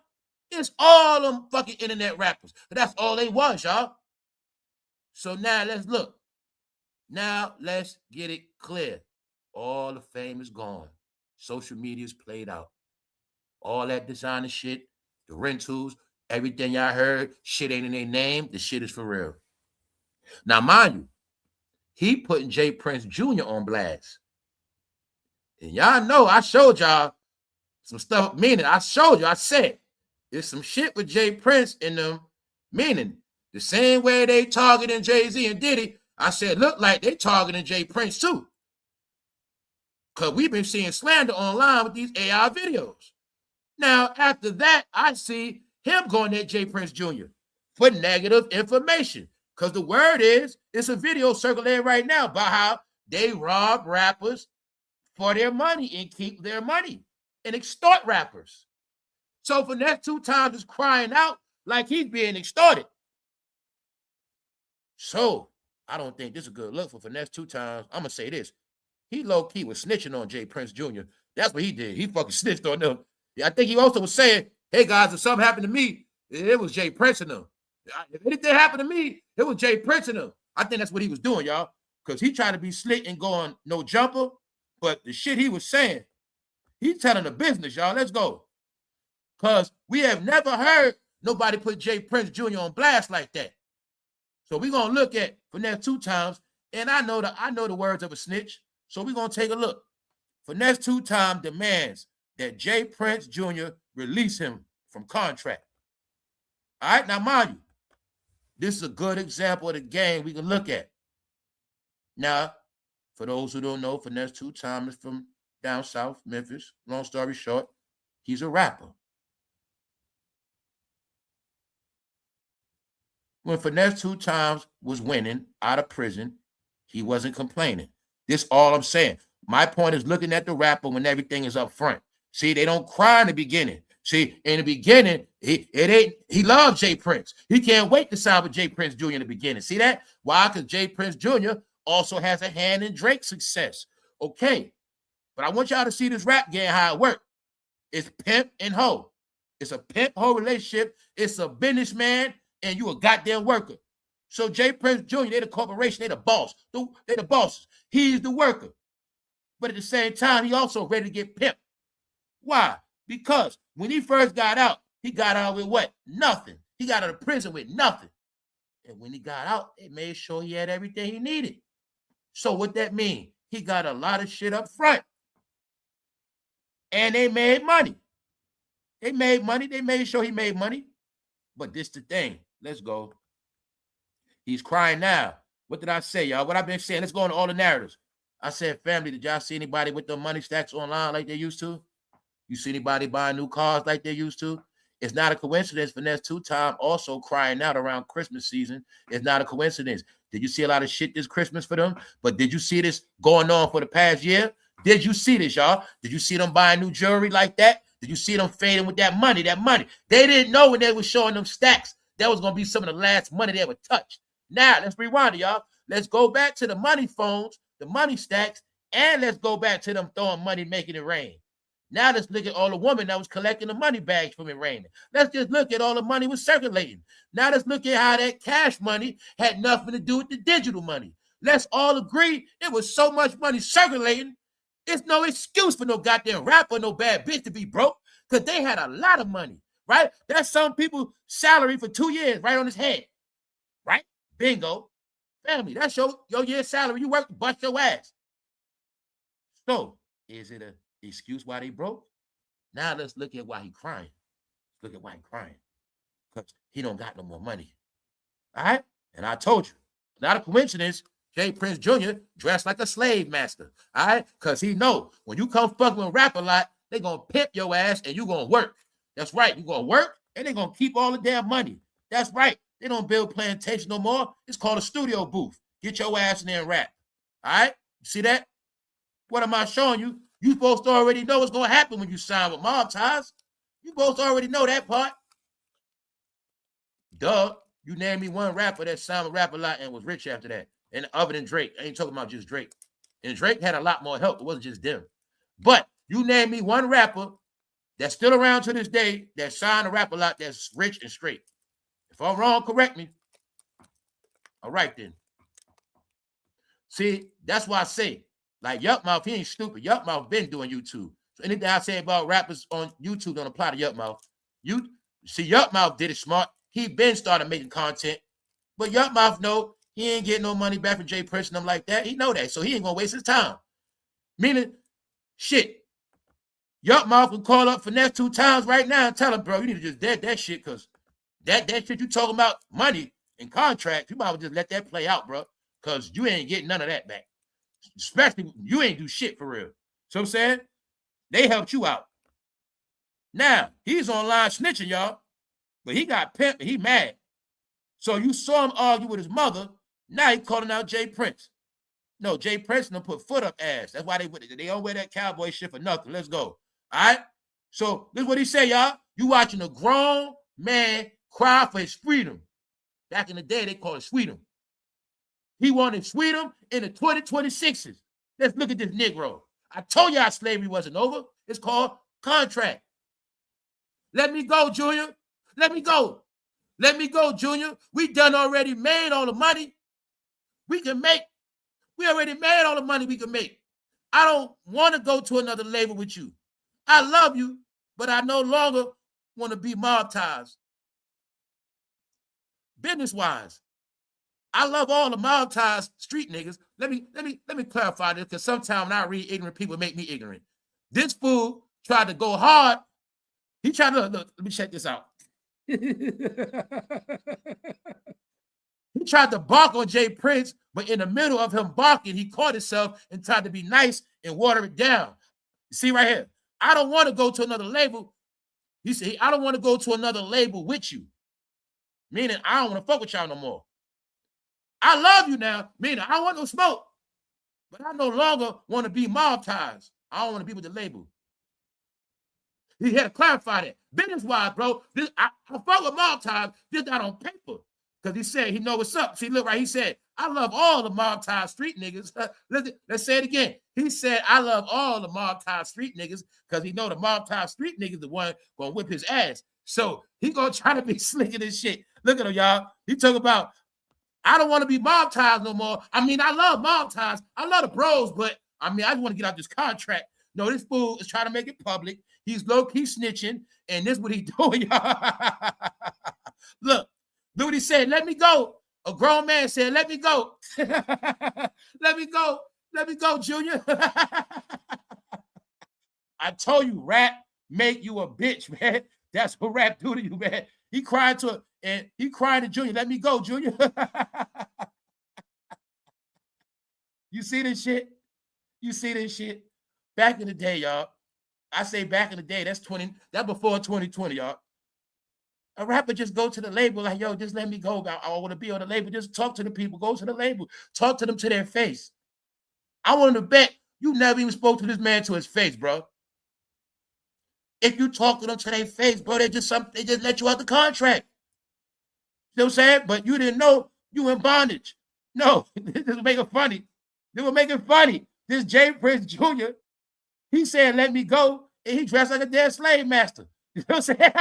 A: It's all them fucking internet rappers. But that's all they was, y'all. So now let's look. Now let's get it clear. All the fame is gone. Social media's played out. All that designer shit, the rentals, everything y'all heard, shit ain't in their name. The shit is for real. Now, mind you, he putting J. Prince Jr. on blast. And y'all know I showed y'all some stuff, meaning I showed you, I said, there's some shit with J. Prince in them, meaning the same way they targeting Jay-Z and Diddy, I said, look like they targeting J. Prince too. Because we've been seeing slander online with these AI videos. Now, after that, I see him going at J. Prince Jr. for negative information. Because the word is, it's a video circulating right now about how they rob rappers for their money and keep their money and extort rappers. So Finesse 2 Times is crying out like he's being extorted. So I don't think this is a good look for Finesse 2 Times. I'm going to say this. He low-key was snitching on J. Prince Jr. That's what he did. He fucking snitched on them. I think he also was saying, hey, guys, if something happened to me, it was J. Prince and them. If anything happened to me, it was J. Prince and them. I think that's what he was doing, y'all, because he tried to be slick and going no jumper, but the shit he was saying, he's telling the business, y'all. Let's go. Because we have never heard nobody put Jay Prince Jr. on blast like that. So we're gonna look at Finesse 2 Times, and I know the words of a snitch. So we're gonna take a look. Finesse 2 Times demands that Jay Prince Jr. release him from contract. All right, now mind you, this is a good example of the game we can look at. Now, for those who don't know, Finesse 2 Times is from down south, Memphis. Long story short, he's a rapper. When Finesse 2 Times was winning out of prison, he wasn't complaining. This all I'm saying. My point is looking at the rapper when everything is up front. See, they don't cry in the beginning. See, in the beginning, he loves Jay Prince. He can't wait to sign with Jay Prince Jr. in the beginning. See that? Why? Because Jay Prince Jr. also has a hand in Drake's success. Okay, but I want y'all to see this rap game, how it works. It's pimp and hoe. It's a pimp-hoe relationship. It's a businessman, and you a goddamn worker. So Jay Prince Jr., they the corporation, they the boss. They the bosses. He's the worker. But at the same time, he also ready to get pimped. Why? Because when he first got out, he got out with what? Nothing. He got out of prison with nothing. And when he got out, they made sure he had everything he needed. So what that mean? He got a lot of shit up front. And they made money. They made money. They made sure he made money. But this the thing. Let's go. He's crying now. What did I say, y'all? What I've been saying. Let's go on all the narratives. I said, family, did y'all see anybody with the money stacks online like they used to? You see anybody buying new cars like they used to? It's not a coincidence. Finesse 2 Times also crying out around Christmas season. It's not a coincidence. Did you see a lot of shit this Christmas for them? But did you see this going on for the past year? Did you see this, y'all? Did you see them buying new jewelry like that? Did you see them fading with that money? They didn't know when they were showing them stacks that was going to be some of the last money they ever touched. Now, let's rewind it, y'all. Let's go back to the money phones, the money stacks, and let's go back to them throwing money, making it rain. Now let's look at all the women that was collecting the money bags from it raining. Let's just look at all the money was circulating. Now let's look at how that cash money had nothing to do with the digital money. Let's all agree it was so much money circulating. It's no excuse for no goddamn rapper, no bad bitch to be broke, because they had a lot of money, right? That's some people's salary for 2 years right on his head, right? Bingo. Family, that's your year's salary. You work, bust your ass. So, is it an excuse why they broke? Now let's look at why he crying. Look at why he crying. Because he don't got no more money. All right? And I told you, not a coincidence, Jay Prince Jr. dressed like a slave master. All right? Because he know when you come fucking with rap a lot, they going to pimp your ass and you going to work. That's right. You going to work and they going to keep all the damn money. That's right. They don't build plantation no more. It's called a studio booth. Get your ass in there and rap. All right? You see that? What am I showing you? You supposed to already know what's going to happen when you sign with Mob Ties. You supposed to already know that part. Duh. You name me one rapper that signed with Rap a Lot and was rich after that. And other than Drake. I ain't talking about just Drake. And Drake had a lot more help. It wasn't just them. But you name me one rapper that's still around to this day that signed to Rap a Lot that's rich and straight. If I'm wrong, correct me. All right, then. See, that's why I say, like, Yup Mouth, he ain't stupid. Yup Mouth been doing YouTube. So anything I say about rappers on YouTube don't apply to Yup Mouth. You see, Yup Mouth did it smart. He been started making content. But Yup Mouth know he ain't getting no money back from Jay Prince and them like that. He know that. So he ain't going to waste his time. Meaning, shit. Yup Mouth can call up Finesse 2 Times right now and tell him, bro, you need to just dead that shit because that shit you talking about money and contracts, you might well just let that play out, bro, because you ain't getting none of that back. Especially you ain't do shit for real. So I'm saying they helped you out. Now he's online snitching, y'all, but he got pimped and he mad. So you saw him argue with his mother. Now he calling out Jay Prince. No, Jay Prince done put foot up ass. That's why they don't wear that cowboy shit for nothing. Let's go. All right. So this is what he say, y'all. You watching a grown man cry for his freedom. Back in the day, they called it freedom. He wanted freedom in the 2026s. Let's look at this Negro. I told y'all slavery wasn't over. It's called contract. Let me go, Junior. Let me go. Let me go, Junior. We done already made all the money we can make. We already made all the money we can make. I don't want to go to another label with you. I love you, but I no longer want to be mob ties. Business-wise, I love all the mob ties street niggas. Let me clarify this, because sometimes when I read ignorant people make me ignorant. This fool tried to go hard. He tried to look, let me check this out. He tried to bark on Jay Prince, but in the middle of him barking, he caught himself and tried to be nice and water it down. You see right here, I don't want to go to another label. He said, I don't want to go to another label with you. Meaning, I don't want to fuck with y'all no more. I love you now, meaning I don't want no smoke. But I no longer want to be mob ties. I don't want to be with the label. He had to clarify that. Business-wise, bro, I fuck with mob ties, just not on paper. Because he said he know what's up. See, look right, he said, I love all the mob tie street niggas. Let's say it again. He said, I love all the mob tie street niggas, because he know the mob tie street niggas the one gonna whip his ass. So he gonna try to be slick in this shit. Look at him, y'all. He talk about, I don't want to be mob ties no more. I mean, I love mob ties. I love the bros, but I mean, I just want to get out this contract. No, this fool is trying to make it public. He's low-key snitching, and this is what he doing, y'all. Look what he said. Let me go. A grown man said, let me go. Let me go. Let me go, Junior. I told you, rap make you a bitch, man. That's what rap do to you, man. He cried to Junior. Let me go, Junior. You see this shit? You see this shit? Back in the day, y'all. I say back in the day, that's before 2020, y'all. A rapper just go to the label like, yo, just let me go. I want to be on the label. Just talk to the people. Go to the label. Talk to them to their face. I want to bet you never even spoke to this man to his face, bro. If you talk to them to their face, bro, they just let you out the contract. You know what I'm saying? But you didn't know you in bondage. No, this was making funny. They were making funny. This Jay Prince Jr., he said, let me go, and he dressed like a dead slave master. You know what I'm saying?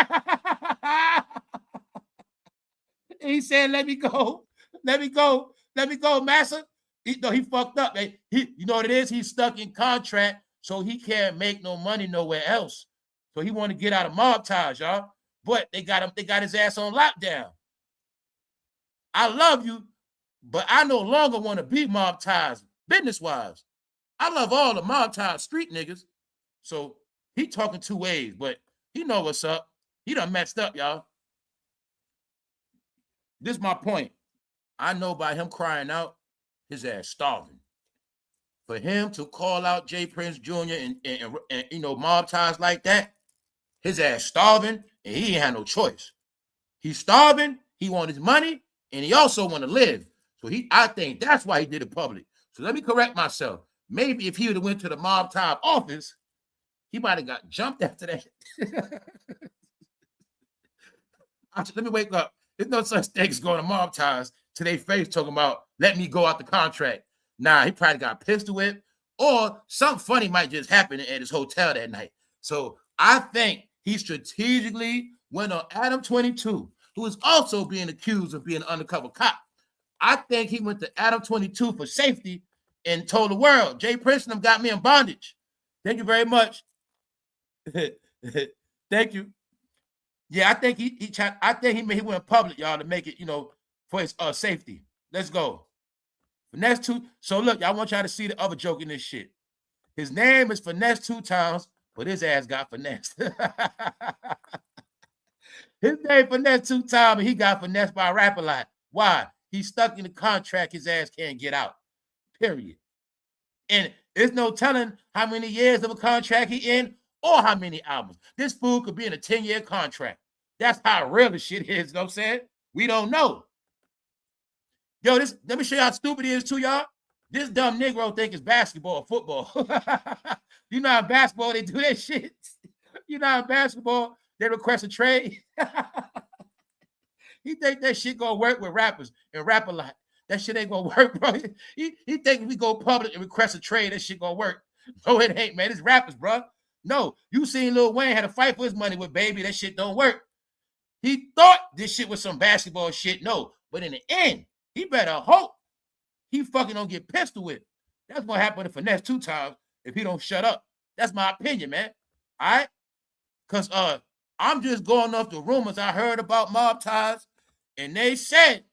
A: He said, let me go, master. He fucked up. You know what it is? He's stuck in contract, so he can't make no money nowhere else. So he want to get out of mob ties, y'all. But they got his ass on lockdown. I love you, but I no longer want to be mob ties business-wise. I love all the mob ties street niggas. So he talking two ways, but he know what's up. He done messed up, y'all. This is my point. I know by him crying out, his ass starving. For him to call out Jay Prince Jr. and you know, mob ties like that, his ass starving, and he ain't had no choice. He's starving, he want his money, and he also want to live. So I think that's why he did it public. So let me correct myself. Maybe if he would have went to the mob tie office, he might have got jumped after that. Let me wake up. There's no such thing as going to mob ties to their face talking about, let me go out the contract. Nah, he probably got pistol whipped, or something funny might just happen at his hotel that night. So I think he strategically went on Adam 22, who is also being accused of being an undercover cop. I think he went to Adam 22 for safety and told the world, Jay Prince and them got me in bondage. Thank you very much. Thank you. Yeah, I think he went public, y'all, to make it, you know, for his safety. Let's go. Finesse 2. So look, y'all, want y'all to see the other joke in this shit. His name is Finesse 2 times, but his ass got finessed. His name Finesse 2 times, and he got finessed by a rapper lot. Why? He's stuck in the contract. His ass can't get out. Period. And there's no telling how many years of a contract he in or how many albums. This fool could be in a 10-year contract. That's how real the shit is, you know what I'm saying? We don't know. Yo, let me show you how stupid it is too, y'all. This dumb Negro think it's basketball or football. You know how in basketball they do that shit? You know how in basketball they request a trade? He think that shit gonna work with rappers and rap a lot. That shit ain't gonna work, bro. He think if we go public and request a trade, that shit gonna work. No, it ain't, man. It's rappers, bro. No, you seen Lil Wayne had a fight for his money with Baby. That shit don't work. He thought this shit was some basketball shit. No, but in the end, he better hope he fucking don't get pistol whipped. That's what happened to Finesse 2 times if he don't shut up. That's my opinion, man. All right? Because I'm just going off the rumors I heard about mob ties, and they said,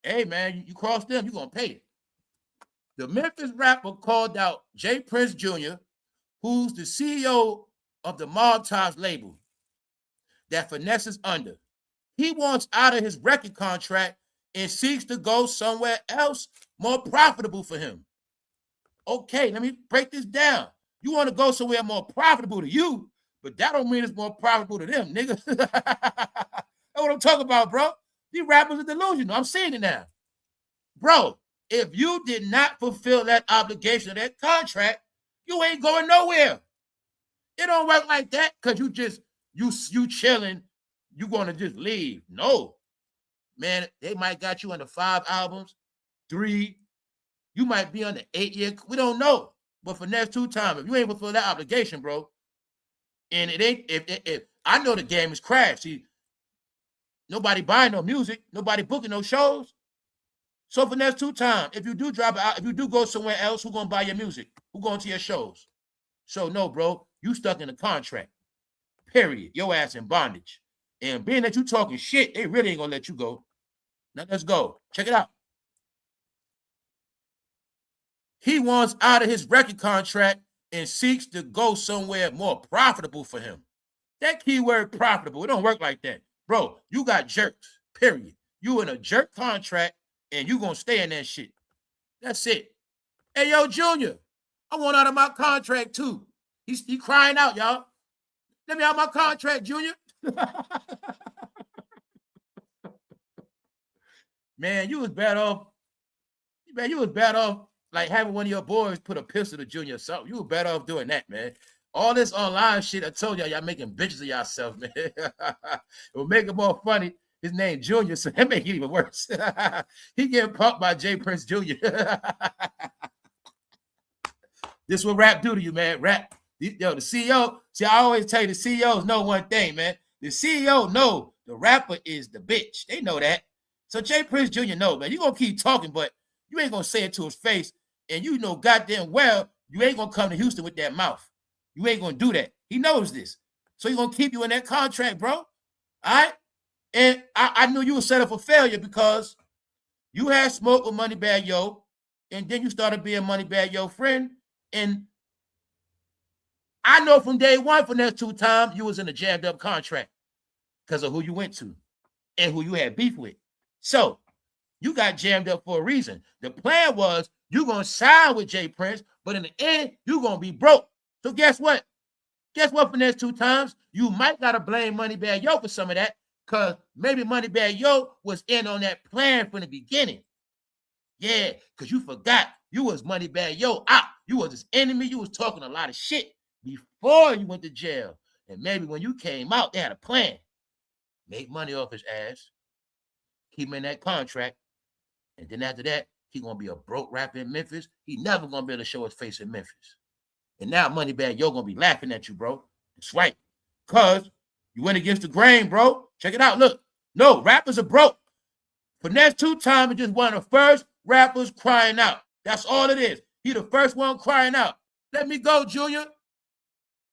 A: hey, man, you cross them, you're going to pay it. The Memphis rapper called out J. Prince Jr., who's the CEO of the mob ties label that Finesse is under. He wants out of his record contract and seeks to go somewhere else more profitable for him. Okay, let me break this down. You want to go somewhere more profitable to you, but that don't mean it's more profitable to them, nigga. That's what I'm talking about, bro. These rappers are delusional. I'm seeing it now. Bro, if you did not fulfill that obligation of that contract, you ain't going nowhere. It don't work like that because you chilling, you going to just leave. No. Man, they might got you under 5 albums, 3. You might be under 8 years. We don't know. But Finesse 2 times, if you ain't fulfill that obligation, bro, and it ain't, if I know the game is crashed. See, nobody buying no music, nobody booking no shows. So Finesse 2 times, if you do drop it out, if you do go somewhere else, who gonna buy your music? Who going to your shows? So no, bro, you stuck in a contract. Period. Your ass in bondage. And being that you talking shit, they really ain't gonna let you go. Now let's go. Check it out. He wants out of his record contract and seeks to go somewhere more profitable for him. That keyword profitable, it don't work like that. Bro, you got jerks, period. You in a jerk contract and you gonna stay in that shit. That's it. Hey, yo, Junior, I want out of my contract too. He crying out, y'all. Let me out my contract, Junior. Man, you was better off. Man, you was better off like having one of your boys put a pistol to Junior or something. You were better off doing that, man. All this online shit, I told y'all making bitches of yourself, man. It will make it more funny. His name Junior, so that make it even worse. He getting pumped by J. Prince Jr. This what rap do to you, man. Rap. Yo, the CEO. See, I always tell you the CEOs know one thing, man. The CEO know the rapper is the bitch. They know that. So J. Prince Jr. know, man. You gonna keep talking, but you ain't gonna say it to his face. And you know goddamn well you ain't gonna come to Houston with that mouth. You ain't gonna do that. He knows this. So he's gonna keep you in that contract, bro. All right? And I knew you were set up for failure because you had smoke with Moneybagg Yo, and then you started being Moneybagg Yo friend. And I know from day one, from that 2 times, you was in a jammed up contract because of who you went to and who you had beef with. So you got jammed up for a reason. The plan was you're going to sign with J. Prince, but in the end, you're going to be broke. So guess what? Guess what, Finesse 2 times? You might got to blame Moneybagg Yo for some of that because maybe Moneybagg Yo was in on that plan from the beginning. Yeah, because you forgot you was Moneybagg Yo out. You was his enemy. You was talking a lot of shit before you went to jail. And maybe when you came out, they had a plan. Make money off his ass. Keep him in that contract. And then after that, he going to be a broke rapper in Memphis. He never going to be able to show his face in Memphis. And now Moneybagg Yo going to be laughing at you, bro. That's right. Because you went against the grain, bro. Check it out. Look. No, rappers are broke. Finesse 2 times is just one of the first rappers crying out. That's all it is. He the first one crying out. Let me go, Junior.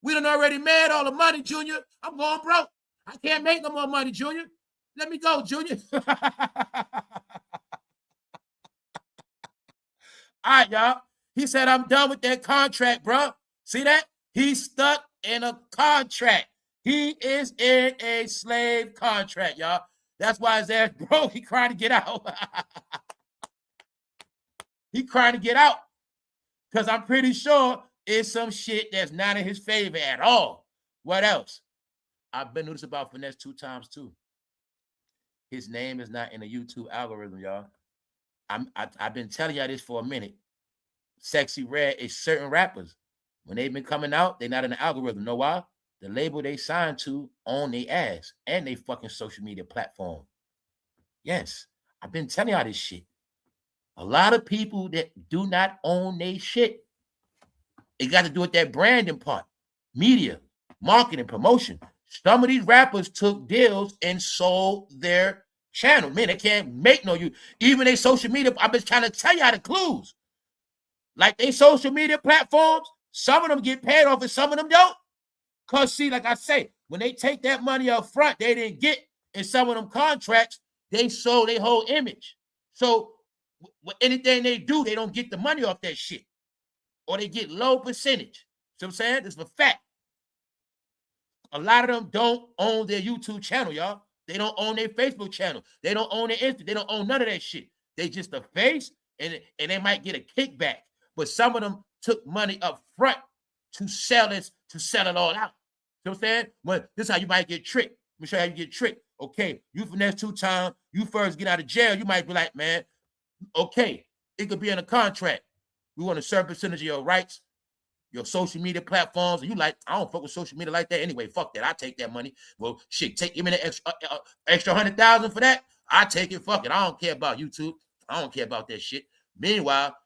A: We done already made all the money, Junior. I'm going broke. I can't make no more money, Junior. Let me go, Junior. All right, y'all. He said, I'm done with that contract, bro. See that? He's stuck in a contract. He is in a slave contract, y'all. That's why his ass broke. He trying to get out. He trying to get out. Because I'm pretty sure it's some shit that's not in his favor at all. What else? I've been noticing about Finesse 2 times too. His name is not in the YouTube algorithm, y'all. I've been telling y'all this for a minute. Sexy Red is certain rappers. When they've been coming out, they're not in the algorithm. Know why? The label they signed to own their ass and they fucking social media platform. Yes, I've been telling y'all this shit. A lot of people that do not own their shit. It got to do with that branding part. Media, marketing, promotion. Some of these rappers took deals and sold their channel. Man, they can't make no use. Even their social media, I've been trying to tell y'all the clues. Like they social media platforms, some of them get paid off and some of them don't. Because see, like I say, When they take that money up front, they didn't get in some of them contracts, they sold their whole image. So anything they do, they don't get the money off that shit. Or they get low percentage. See what I'm saying? This is a fact. A lot of them don't own their YouTube channel, y'all. They don't own their Facebook channel. They don't own their Insta. They don't own none of that shit. They just a face, and they might get a kickback. But some of them took money up front to sell it all out. You know what I'm saying? Well, this is how you might get tricked. Let me show you how you get tricked. Okay, you finesse 2 times. You first get out of jail. You might be like, man, okay, it could be in a contract. We want a certain percentage of your rights, your social media platforms, and you like, I don't fuck with social media like that anyway. Fuck that. I take that money. Well, shit, give me the extra 100,000 for that. I take it. Fuck it. I don't care about YouTube. I don't care about that shit. Meanwhile,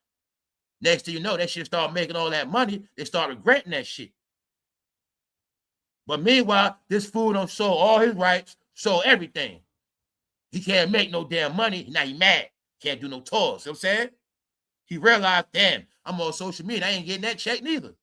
A: next thing you know, that shit start making all that money. They start regretting that shit. But meanwhile, this fool done sold all his rights, sold everything. He can't make no damn money. Now he mad. Can't do no tours. You know what I'm saying? He realized, damn, I'm on social media. I ain't getting that check neither.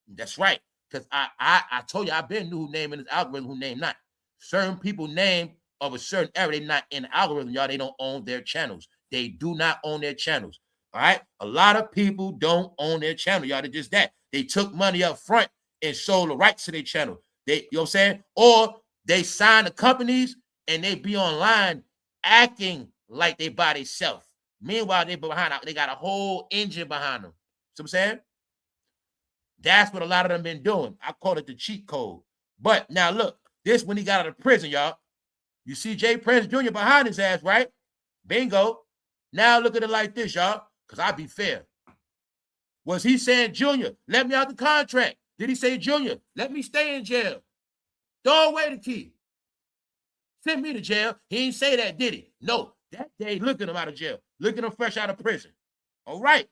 A: That's right. Because I told you, I've been knew who name in this algorithm, who name not. Certain people name of a certain era, they not in the algorithm, y'all. They don't own their channels. They do not own their channels. All right? A lot of people don't own their channel, y'all. They're just that. They took money up front and sold the rights to their channel. They, you know what I'm saying? Or they sign the companies and they be online acting like they by themselves. Meanwhile, they got a whole engine behind them. See what I'm saying? That's what a lot of them been doing. I call it the cheat code. But now look, this when he got out of prison, y'all. You see Jay Prince Jr. behind his ass, right? Bingo. Now look at it like this, y'all, because I be fair. Was he saying, Junior, let me out the contract? Did he say, Junior, let me stay in jail? Throw away the key. Send me to jail. He ain't say that, did he? No. That day, look at him out of jail. Look at him fresh out of prison. All right.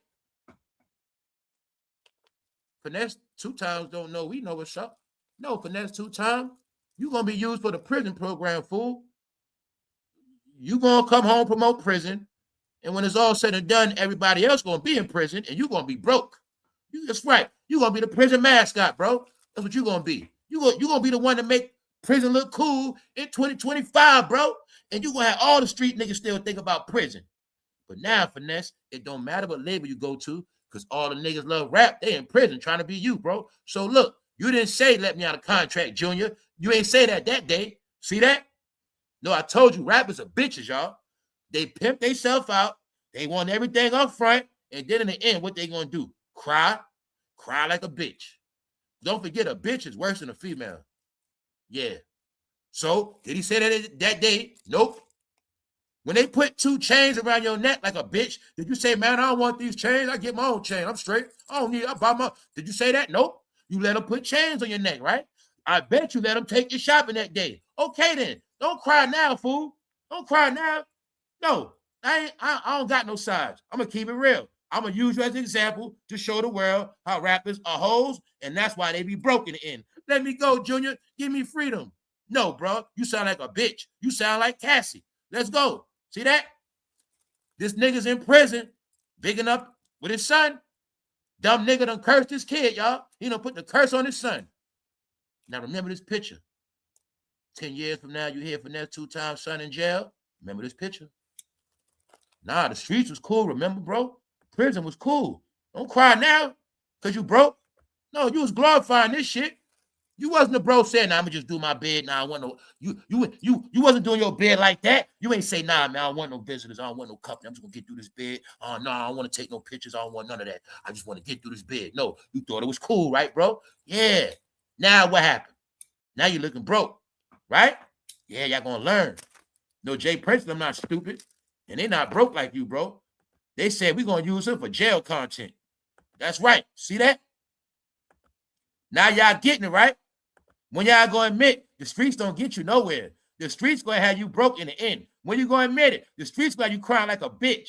A: Finesse 2 times don't know. We know what's up. No, finesse 2 times. You're going to be used for the prison program, fool. You're going to come home, promote prison. And when it's all said and done, everybody else going to be in prison and you're going to be broke. That's right. You're going to be the prison mascot, bro. That's what you're going to be. You're going to be the one to make prison look cool in 2025, bro. And you're going to have all the street niggas still think about prison. But now, finesse, it don't matter what label you go to because all the niggas love rap. They in prison trying to be you, bro. So look, you didn't say let me out of contract, Junior. You ain't say that day. See that? No, I told you, rappers are bitches, y'all. They pimp themselves out. They want everything up front. And then in the end, what they going to do? Cry like a bitch. Don't forget, a bitch is worse than a female. Yeah. So, did he say that day? Nope. When they put 2 chains around your neck like a bitch, did you say, man, I don't want these chains. I get my own chain. I'm straight. I buy my. Did you say that? Nope. You let them put chains on your neck, right? I bet you let them take you shopping that day. Okay, then. Don't cry now, fool. Don't cry now. No, I don't got no sides. I'm going to keep it real. I'm going to use you as an example to show the world how rappers are hoes, and that's why they be broken in. Let me go, Junior. Give me freedom. No, bro. You sound like a bitch. You sound like Cassie. Let's go. See that? This nigga's in prison, bigging up with his son. Dumb nigga done cursed his kid, y'all. He done put the curse on his son. Now remember this picture. 10 years from now, you hear Finesse 2 times son in jail. Remember this picture. Nah, the streets was cool, remember, bro? Prison was cool. Don't cry now because you broke. No, you was glorifying this shit. You wasn't a bro saying, nah, I'm gonna just do my bed. Nah, I want no. You wasn't doing your bed like that. You ain't say, nah, man, I don't want no visitors. I don't want no company. I'm just gonna get through this bed. Oh, no, I don't want to take no pictures. I don't want none of that. I just want to get through this bed. No, you thought it was cool, right, bro? Yeah. Now what happened? Now you looking broke, right? Yeah, y'all gonna learn. No, Jay Prince, I'm not stupid. And they not broke like you, bro. They said we're gonna use him for jail content. That's right. See that? Now y'all getting it, right? When y'all gonna admit the streets don't get you nowhere. The streets gonna have you broke in the end. When you gonna admit it, the streets gonna have you crying like a bitch.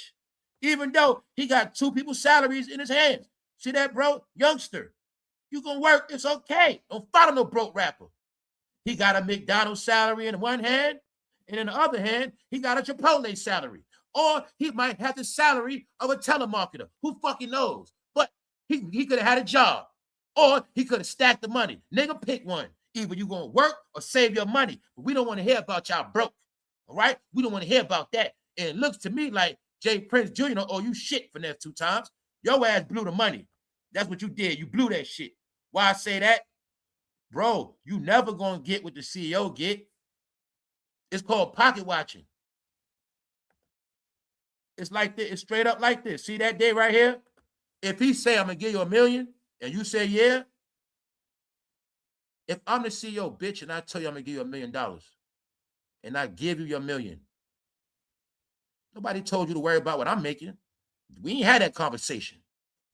A: Even though he got 2 people's salaries in his hands. See that, bro? Youngster. You gonna work, it's okay. Don't follow no broke rapper. He got a McDonald's salary in one hand, and in the other hand, he got a Chipotle salary. Or he might have the salary of a telemarketer. Who fucking knows? But he could have had a job. Or he could have stacked the money. Nigga, pick one. Either you're going to work or save your money. But we don't want to hear about y'all broke. All right? We don't want to hear about that. And it looks to me like Jay Prince Jr. don't owe you shit for that 2 times. Your ass blew the money. That's what you did. You blew that shit. Why I say that? Bro, you never going to get what the CEO get. It's called pocket watching. It's like this. It's straight up like this. See that day right here? If he say, I'm going to give you $1 million, and you say, yeah. If I'm the CEO, bitch, and I tell you I'm going to give you $1 million, and I give you your $1 million, nobody told you to worry about what I'm making. We ain't had that conversation.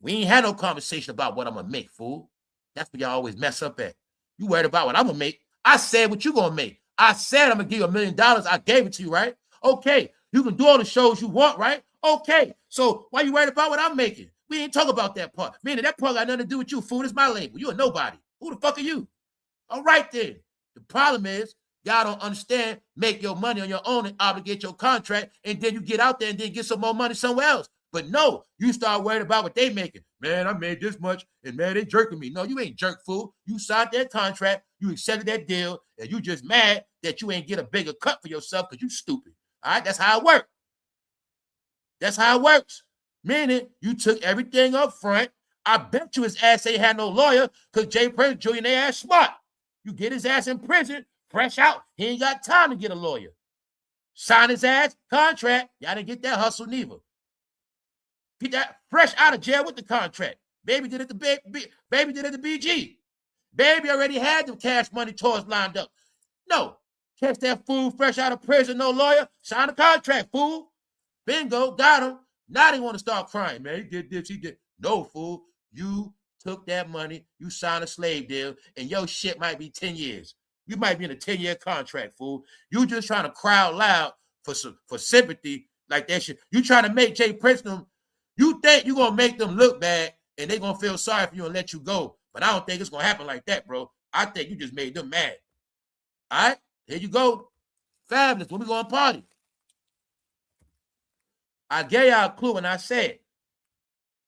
A: We ain't had no conversation about what I'm going to make, fool. That's what y'all always mess up at. You worried about what I'm going to make. I said what you going to make. I said I'm going to give you $1 million. I gave it to you, right? Okay. You can do all the shows you want, right? Okay. So why you worried about what I'm making? We ain't talk about that part. Meaning that part got nothing to do with you, fool. It's my label. You a nobody. Who the fuck are you? All right then. The problem is y'all don't understand, make your money on your own and obligate your contract, and then you get out there and then get some more money somewhere else. But no, you start worried about what they making. Man, I made this much, and man, they jerking me. No, you ain't jerk, fool. You signed that contract, you accepted that deal, and you just mad that you ain't get a bigger cut for yourself because you stupid. All right, that's how it works. That's how it works. Meaning, you took everything up front. I bet you his ass ain't had no lawyer because Jay Prince Jr. and they ass smart. You get his ass in prison, fresh out. He ain't got time to get a lawyer. Sign his ass contract. Y'all didn't get that hustle neither. Get that fresh out of jail with the contract. Baby did it to Baby did it to BG. Baby already had the cash money toys lined up. No. Catch that fool fresh out of prison, no lawyer. Sign the contract, fool. Bingo, got him. Now they want to start crying, man. He did this, he did. No, fool. You took that money, you signed a slave deal, and your shit might be 10 years. You might be in a 10-year contract, fool. You just trying to cry out loud for sympathy like that shit. You trying to make Jay Prince them, you think you're going to make them look bad, and they're going to feel sorry for you and let you go. But I don't think it's going to happen like that, bro. I think you just made them mad. All right? Here you go. Fabulous. When we going to party? I gave y'all a clue when I said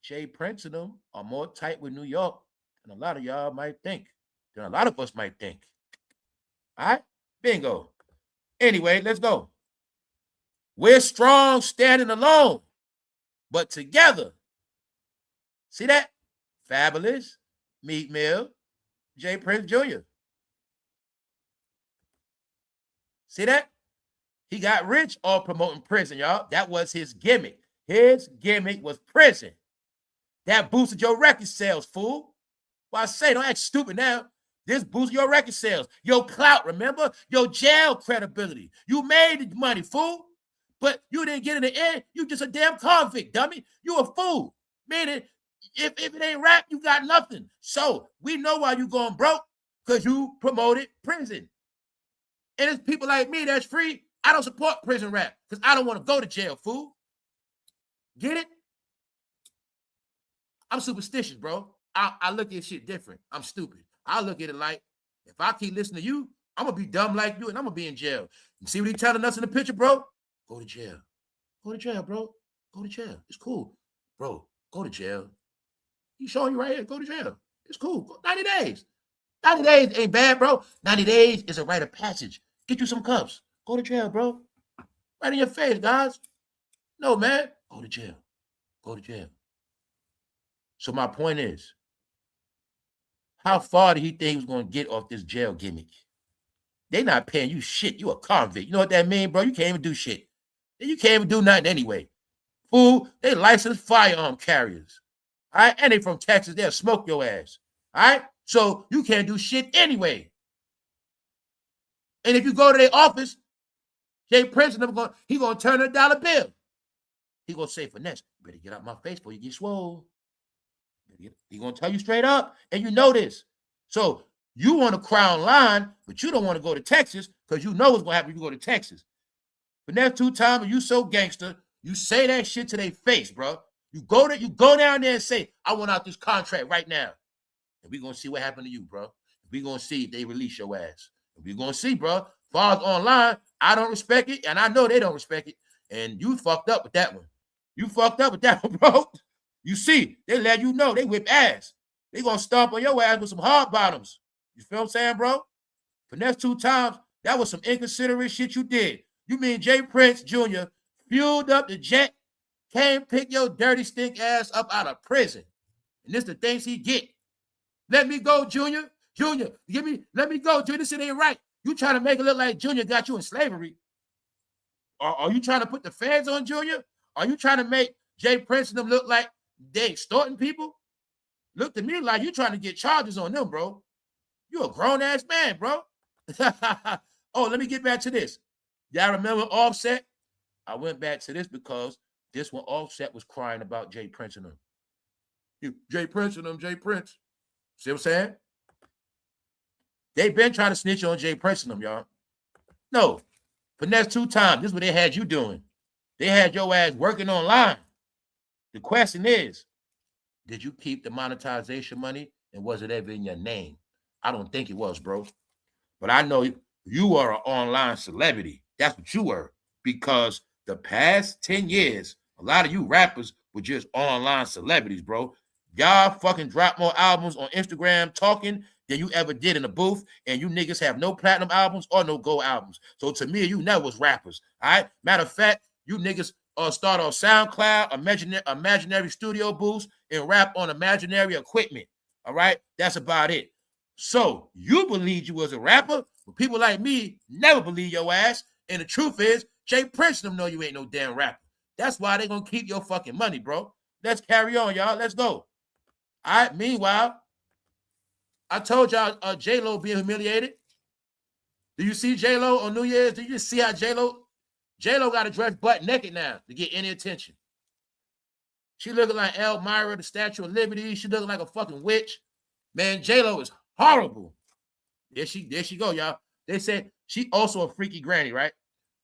A: Jay Prince and them are more tight with New York than a lot of y'all might think, than a lot of us might think. All right? Bingo. Anyway, let's go. We're strong standing alone, but together. See that? Fabulous, Meek Mill, Jay Prince Jr. See that? He got rich all promoting prison, y'all. That was his gimmick. His gimmick was prison. That boosted your record sales, fool. Well, I say, don't act stupid now. This boosted your record sales. Your clout, remember? Your jail credibility. You made the money, fool. But you didn't get in the end. You just a damn convict, dummy. You a fool. Meaning, if it ain't rap, you got nothing. So, we know why you going broke, because you promoted prison. And it's people like me that's free. I don't support prison rap because I don't want to go to jail, fool. Get it? I'm superstitious, bro. I look at shit different. I'm stupid. I look at it like, if I keep listening to you, I'm going to be dumb like you and I'm going to be in jail. You see what he's telling us in the picture, bro? Go to jail. Go to jail, bro. Go to jail. It's cool. Bro, go to jail. He's showing you right here. Go to jail. It's cool. 90 days. 90 days ain't bad, bro. 90 days is a rite of passage. Get you some cups. Go to jail, bro. Right in your face, guys. No, man. Go to jail. Go to jail. So my point is, how far did he think he was going to get off this jail gimmick? They not paying you shit. You a convict. You know what that mean, bro? You can't even do shit. You can't even do nothing anyway. Fool, they licensed firearm carriers. All right? And they from Texas. They'll smoke your ass. All right? So you can't do shit anyway. And if you go to their office, Jay Prince and them he gonna turn a dollar bill. He gonna say, Finesse, you better get out my face before you get swole. He gonna tell you straight up, and you know this. So you want to crown line, but you don't want to go to Texas because you know what's gonna happen if you go to Texas. Finesse 2 times, and you so gangster, you say that shit to their face, bro. You go down there and say, I want out this contract right now. And we gonna see what happened to you, bro. We gonna see if they release your ass. We gonna see, bro. Far as online, I don't respect it, and I know they don't respect it. And you fucked up with that one. You fucked up with that one, bro. You see, they let you know they whip ass. They gonna stomp on your ass with some hard bottoms. You feel what I'm saying, bro? Finesse 2 times, that was some inconsiderate shit you did. You mean Jay Prince Jr. fueled up the jet, came pick your dirty stink ass up out of prison. And this the things he get. Let me go, Junior. Junior, let me go, Junior. This shit ain't right. You trying to make it look like Junior got you in slavery. Or are you trying to put the fans on Junior? Are you trying to make Jay Prince and them look like they extorting people? Look to me like you trying to get charges on them, bro. You a grown-ass man, bro. Oh, let me get back to this. Y'all remember Offset? I went back to this because this one Offset was crying about Jay Prince and them. Jay Prince and them, Jay Prince. See what I'm saying? They been trying to snitch on Jay Prince and them, y'all. No. Finesse 2 times. This is what they had you doing. They had your ass working online. The question is, did you keep the monetization money and was it ever in your name? I don't think it was, bro. But I know you are an online celebrity. That's what you were. Because the past 10 years, a lot of you rappers were just online celebrities, bro. Y'all fucking drop more albums on Instagram talking than you ever did in the booth, and you niggas have no platinum albums or no gold albums. So to me, you never was rappers, all right? Matter of fact, you niggas start on SoundCloud, imaginary studio booths, and rap on imaginary equipment, all right? That's about it. So you believed you was a rapper, but people like me never believe your ass, and the truth is, Jay Prince and them know you ain't no damn rapper. That's why they gonna keep your fucking money, bro. Let's carry on, y'all. Let's go. All right, meanwhile, I told y'all J-Lo being humiliated. Do you see J-Lo on New Year's? Do you just see how J-Lo got to dress butt naked now to get any attention? She looking like Elmira, the Statue of Liberty. She looking like a fucking witch. Man, J-Lo is horrible. There she go, y'all. They said she also a freaky granny, right?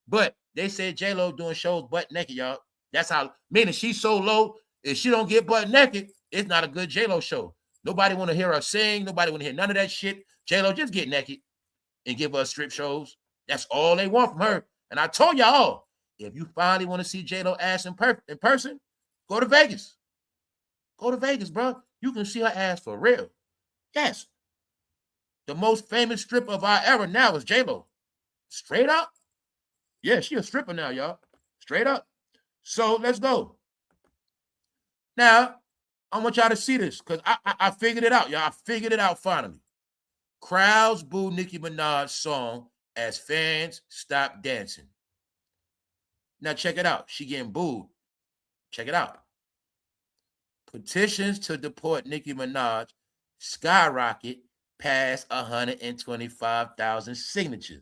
A: But they said J-Lo doing shows butt naked, y'all. That's how, meaning she's so low, if she don't get butt naked, it's not a good J-Lo show. Nobody want to hear her sing. Nobody want to hear none of that shit. J-Lo, just get naked and give us strip shows. That's all they want from her. And I told y'all, if you finally want to see J-Lo ass in person, go to Vegas. Go to Vegas, bro. You can see her ass for real. Yes. The most famous stripper of our era now is J-Lo. Straight up. Yeah, she a stripper now, y'all. Straight up. So let's go. Now, I want y'all to see this because I figured it out, y'all. I figured it out finally. Crowds boo Nicki Minaj's song as fans stop dancing. Now check it out. She getting booed. Check it out. Petitions to deport Nicki Minaj skyrocket past 125,000 signatures.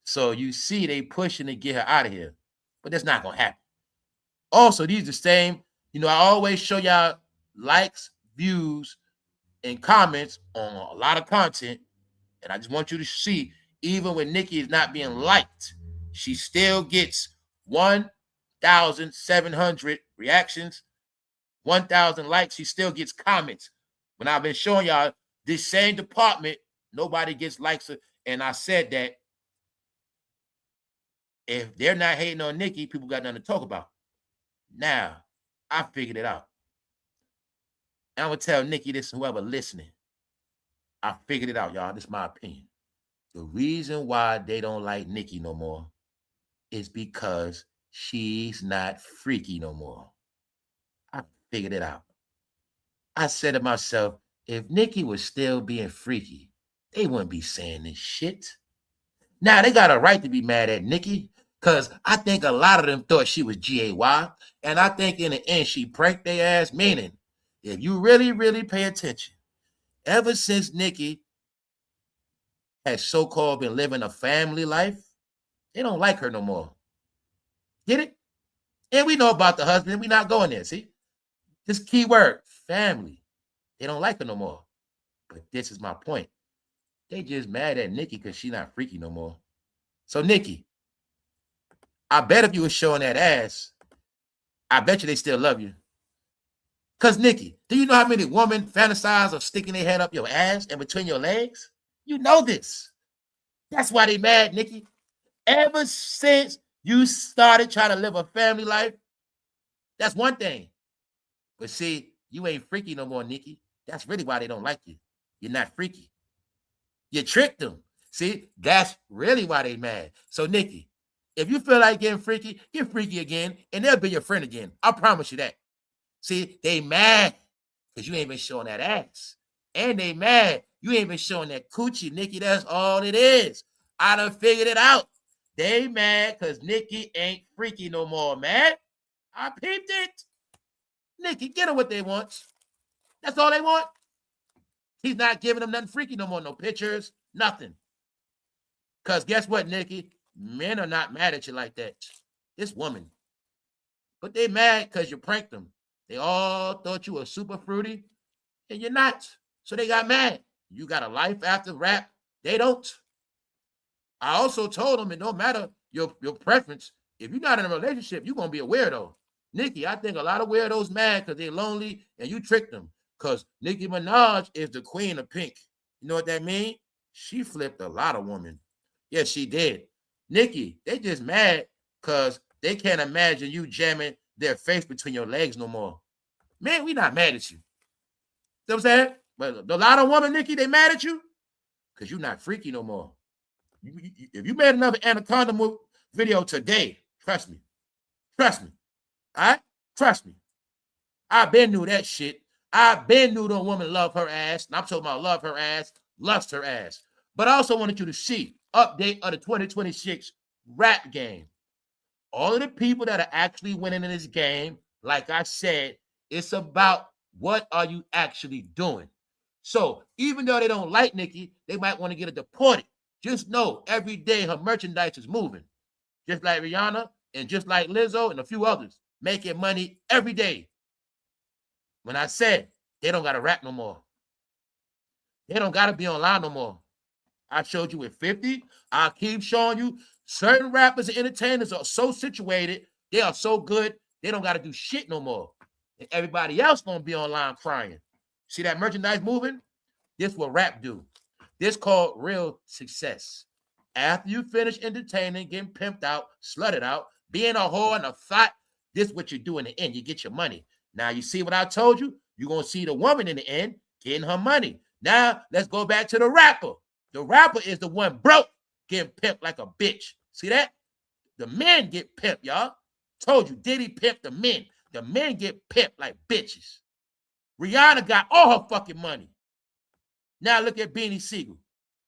A: So you see they pushing to get her out of here. But that's not going to happen. Also, these are the same. You know, I always show y'all likes, views, and comments on a lot of content. And I just want you to see, even when Nicki is not being liked, she still gets 1,700 reactions, 1,000 likes. She still gets comments. When I've been showing y'all this same department, nobody gets likes. And I said that if they're not hating on Nicki, people got nothing to talk about. Now, I figured it out. And I'm going to tell Nicki this and whoever listening. I figured it out, y'all. This is my opinion. The reason why they don't like Nicki no more is because she's not freaky no more. I figured it out. I said to myself, if Nicki was still being freaky, they wouldn't be saying this shit. Now, they got a right to be mad at Nicki because I think a lot of them thought she was G-A-Y. And I think in the end, she pranked their ass, meaning if you really, really pay attention, ever since Nicki has so-called been living a family life, they don't like her no more. Get it? And we know about the husband. We're not going there, see? This key word, family. They don't like her no more. But this is my point. They just mad at Nicki because she's not freaky no more. So, Nicki, I bet if you were showing that ass, I bet you they still love you. Because, Nicki, do you know how many women fantasize of sticking their head up your ass and between your legs? You know this. That's why they mad, Nicki. Ever since you started trying to live a family life, that's one thing. But see, you ain't freaky no more, Nicki. That's really why they don't like you. You're not freaky. You tricked them. See, that's really why they mad. So, Nikki, if you feel like getting freaky, get freaky again, and they'll be your friend again. I promise you that. See, they mad because you ain't been showing that ass. And they mad you ain't been showing that coochie, Nikki. That's all it is. I done figured it out. They mad because Nikki ain't freaky no more, man. I peeped it. Nikki, get them what they want. That's all they want. He's not giving them nothing freaky no more. No pictures, nothing. Because guess what, Nikki? Men are not mad at you like that. It's women. But they mad because you pranked them. They all thought you were super fruity, and you're not. So they got mad. You got a life after rap. They don't. I also told them it don't matter your preference. If you're not in a relationship, you're going to be a weirdo. Nikki, I think a lot of weirdos mad because they're lonely and you tricked them. Because Nicki Minaj is the queen of pink. You know what that means? She flipped a lot of women. Yes, she did. Nikki, they just mad because they can't imagine you jamming their face between your legs no more. Man, we not mad at you. You know what I'm saying? But a lot of women, Nikki, they mad at you because you're not freaky no more. If you made another Anaconda video today, trust me. Trust me. All right? Trust me. I been knew that shit. I been knew the woman love her ass. And I'm talking about love her ass, lust her ass. But I also wanted you to see update of the 2026 rap game. All of the people that are actually winning in this game, like I said, it's about what are you actually doing. So even though they don't like Nicki, they might want to get her deported. Just know every day her merchandise is moving. Just like Rihanna and just like Lizzo and a few others, making money every day. When I said they don't got to rap no more. They don't got to be online no more. I showed you with 50. I'll keep showing you. Certain rappers and entertainers are so situated. They are so good. They don't got to do shit no more. And everybody else going to be online crying. See that merchandise moving? This what rap do. This called real success. After you finish entertaining, getting pimped out, slutted out, being a whore and a thought, this what you do in the end. You get your money. Now, you see what I told you? You're going to see the woman in the end getting her money. Now, let's go back to the rapper. The rapper is the one broke, getting pimped like a bitch. See that? The men get pimped, y'all. Told you, Diddy pimped the men. The men get pimped like bitches. Rihanna got all her fucking money. Now look at Beanie Siegel.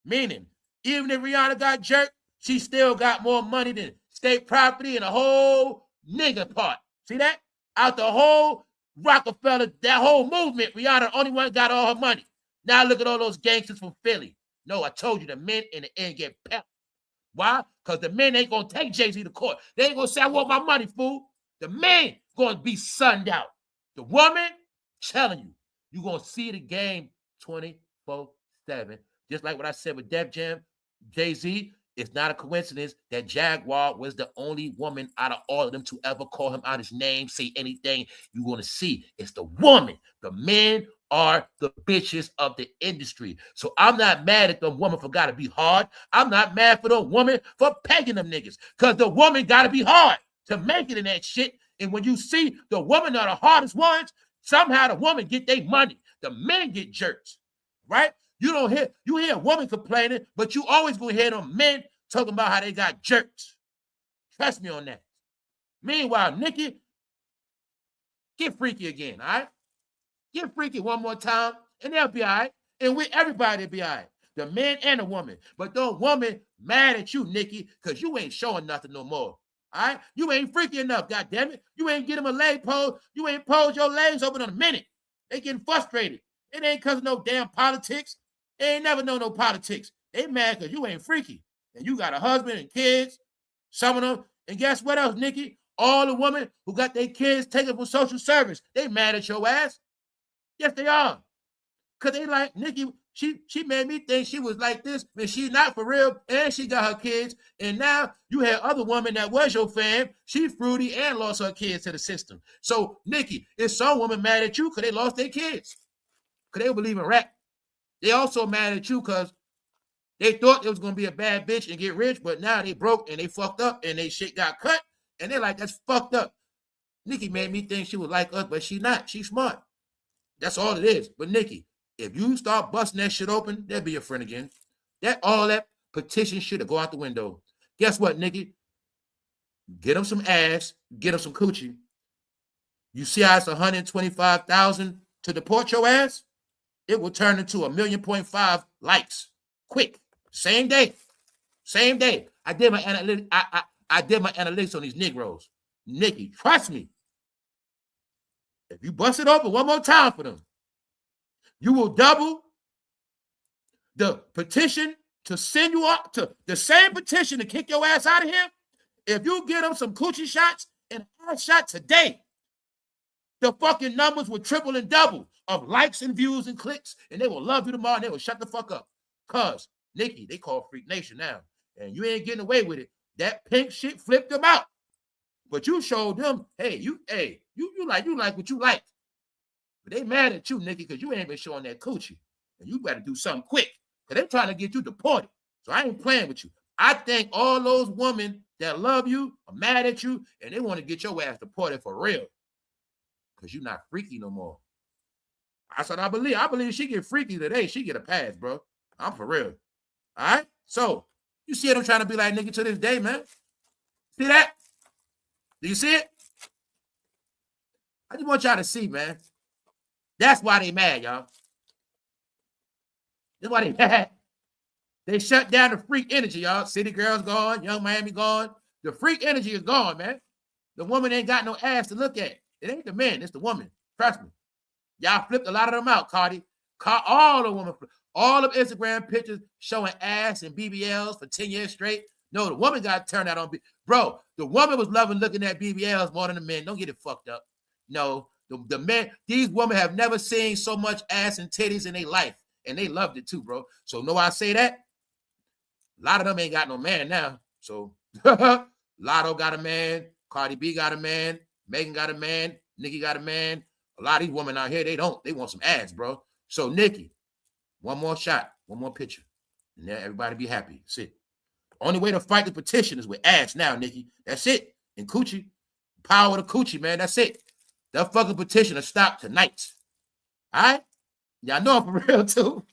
A: Meaning, even if Rihanna got jerked, she still got more money than state property and a whole nigga part. See that? Out the whole Rockefeller, that whole movement, Rihanna the only one got all her money. Now look at all those gangsters from Philly. No, I told you the men in the end get pimped. Why? Because the men ain't going to take Jay-Z to court. They ain't going to say, I want my money, fool. The man going to be sunned out. The woman, telling you, you're going to see the game 24/7. Just like what I said with Def Jam, Jay-Z, it's not a coincidence that Jaguar was the only woman out of all of them to ever call him out his name, say anything. You're going to see it's the woman. The men are the bitches of the industry. So I'm not mad at the woman for gotta be hard. I'm not mad for the woman for pegging them niggas. Because the woman gotta be hard to make it in that shit. And when you see the women are the hardest ones, somehow the woman get their money. The men get jerks. Right? You hear a woman complaining, but you always gonna hear them men talking about how they got jerked. Trust me on that. Meanwhile, Nicki, get freaky again, all right? Get freaky one more time, and they'll be all right. And with everybody, they'll be all right. The man and the woman. But don't woman mad at you, Nicki, because you ain't showing nothing no more. All right? You ain't freaky enough, goddammit. You ain't get them a leg pose. You ain't pose your legs open in a minute. They getting frustrated. It ain't because of no damn politics. They ain't never know no politics. They mad because you ain't freaky. And you got a husband and kids, some of them. And guess what else, Nicki? All the women who got their kids taken for social service, they mad at your ass. Yes, they are. Because they like, Nicki, she made me think she was like this, but she's not for real, and she got her kids. And now you had other woman that was your fan, she fruity and lost her kids to the system. So, Nicki, is some woman mad at you because they lost their kids? Because they believe in rap. They also mad at you because they thought they was going to be a bad bitch and get rich, but now they broke and they fucked up and they shit got cut. And they're like, that's fucked up. Nicki made me think she was like us, but she's not. She's smart. That's all it is. But Nicki, if you start busting that shit open, they'll be your friend again. All that petition shit to go out the window. Guess what, Nikki? Get them some ass, get them some coochie. You see how it's 125,000 to deport your ass? It will turn into 1.5 million likes. Quick. Same day. Same day. I did my analytics. I did my analytics on these Negroes. Nikki, trust me. If you bust it open one more time for them, you will double the petition to send you up to the same petition to kick your ass out of here. If you get them some coochie shots and ass shot today, the fucking numbers will triple and double of likes and views and clicks, and they will love you tomorrow and they will shut the fuck up. Cause Nikki, they call Freak Nation now, and you ain't getting away with it. That pink shit flipped them out. But you showed them, hey, you like what you like. But they mad at you, Nikki, because you ain't been showing that coochie. And you better do something quick. Because they trying to get you deported. So I ain't playing with you. I think all those women that love you are mad at you, and they want to get your ass deported for real. Because you're not freaky no more. That's what I believe. I believe she get freaky today. She get a pass, bro. I'm for real. All right? So, you see it? I'm trying to be like Nikki to this day, man. See that? Do you see it? I just want y'all to see, man. That's why they mad, y'all. That's why they mad. They shut down the freak energy, y'all. City girls gone, Young Miami gone. The freak energy is gone, man. The woman ain't got no ass to look at. It ain't the man, it's the woman. Trust me. Y'all flipped a lot of them out, Cardi. All the women, all of Instagram pictures showing ass and BBLs for 10 years straight. No, the woman got turned out on. Bro, the woman was loving looking at BBLs more than the men. Don't get it fucked up. No, the men, these women have never seen so much ass and titties in their life. And they loved it too, bro. So know why I say that? A lot of them ain't got no man now. So Lotto got a man. Cardi B got a man. Megan got a man. Nicki got a man. A lot of these women out here, they don't. They want some ass, bro. So Nicki, one more shot, one more picture. And then everybody be happy. That's it. Only way to fight the petition is with ass now, Nikki. That's it. And coochie. Power of the coochie, man. That's it. That fucking petition will stop tonight. All right? Y'all know I'm for real, too.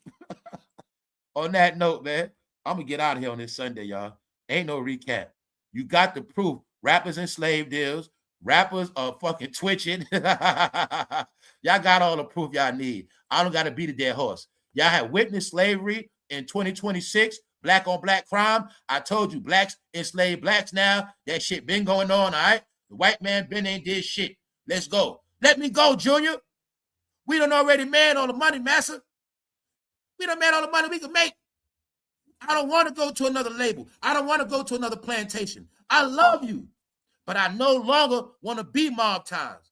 A: On that note, man, I'm going to get out of here on this Sunday, y'all. Ain't no recap. You got the proof. Rappers and slave deals. Rappers are fucking twitching. Y'all got all the proof y'all need. I don't got to beat a dead horse. Y'all have witnessed slavery in 2026. Black on black crime. I told you, blacks enslave blacks now. That shit been going on, all right? The white man been ain't did shit. Let's go. Let me go, Junior. We done already made all the money, massa. We done made all the money we can make. I don't want to go to another label. I don't want to go to another plantation. I love you, but I no longer want to be mob ties.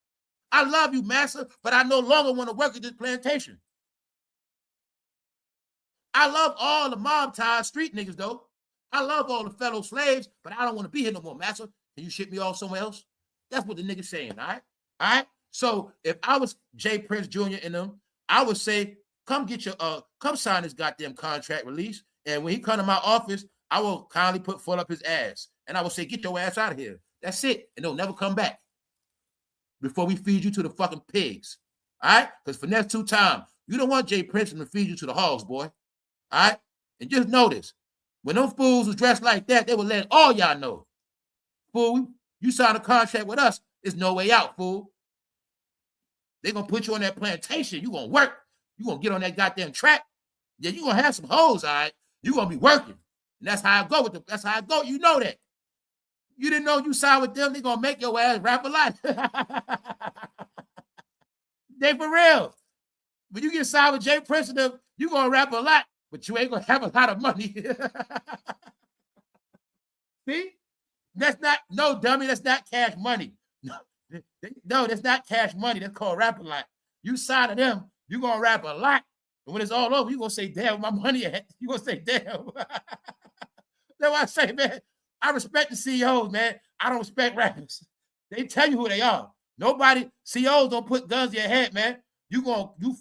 A: I love you, massa, but I no longer want to work at this plantation. I love all the mob ties, street niggas, though. I love all the fellow slaves, but I don't want to be here no more, massa. Can you ship me off somewhere else? That's what the nigga's saying, all right? All right? So if I was Jay Prince Jr. and them, I would say, come get your, come sign this goddamn contract release. And when he come to my office, I will kindly put foot up his ass. And I will say, get your ass out of here. That's it. And they'll never come back before we feed you to the fucking pigs. All right? Because finesse 2 times. You don't want Jay Prince to feed you to the hogs, boy. All right? And just notice, when them fools was dressed like that, they would let all y'all know. Fool, you signed a contract with us. There's no way out, fool. They're going to put you on that plantation. You're going to work. You're going to get on that goddamn track. Yeah, you're going to have some hoes, all right? You're going to be working. And that's how I go with them. That's how I go. You know that. You didn't know you signed with them. They're going to make your ass rap a lot. They for real. When you get signed with Jay Prince and them, you're going to rap a lot, but you ain't going to have a lot of money. See? That's not, no, dummy, that's not cash money. No, that's not cash money. That's called rap a lot. You sign to them, you're going to rap a lot. And when it's all over, you're going to say, damn, my money at. You're going to say, damn. That's why I say, man, I respect the CEOs, man. I don't respect rappers. They tell you who they are. Nobody, CEOs don't put guns in your head, man. You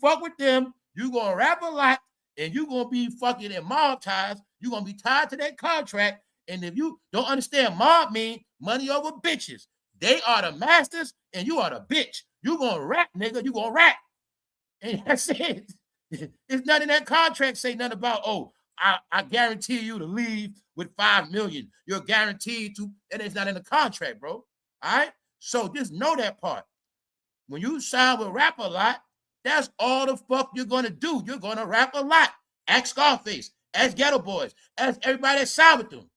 A: fuck with them, you're going to rap a lot, and you're going to be fucking in mob ties. You're going to be tied to that contract. And if you don't understand, mob mean money over bitches. They are the masters, and you are the bitch. You going to rap, nigga. You going to rap. And that's it. It's nothing in that contract say nothing about, oh, I guarantee you to leave with 5 million. You're guaranteed to, and it's not in the contract, bro. All right? So just know that part. When you sign with rap a lot, that's all the fuck you're gonna do. You're gonna rap a lot. Ask Scarface, ask Ghetto Boys, ask everybody that signed with them.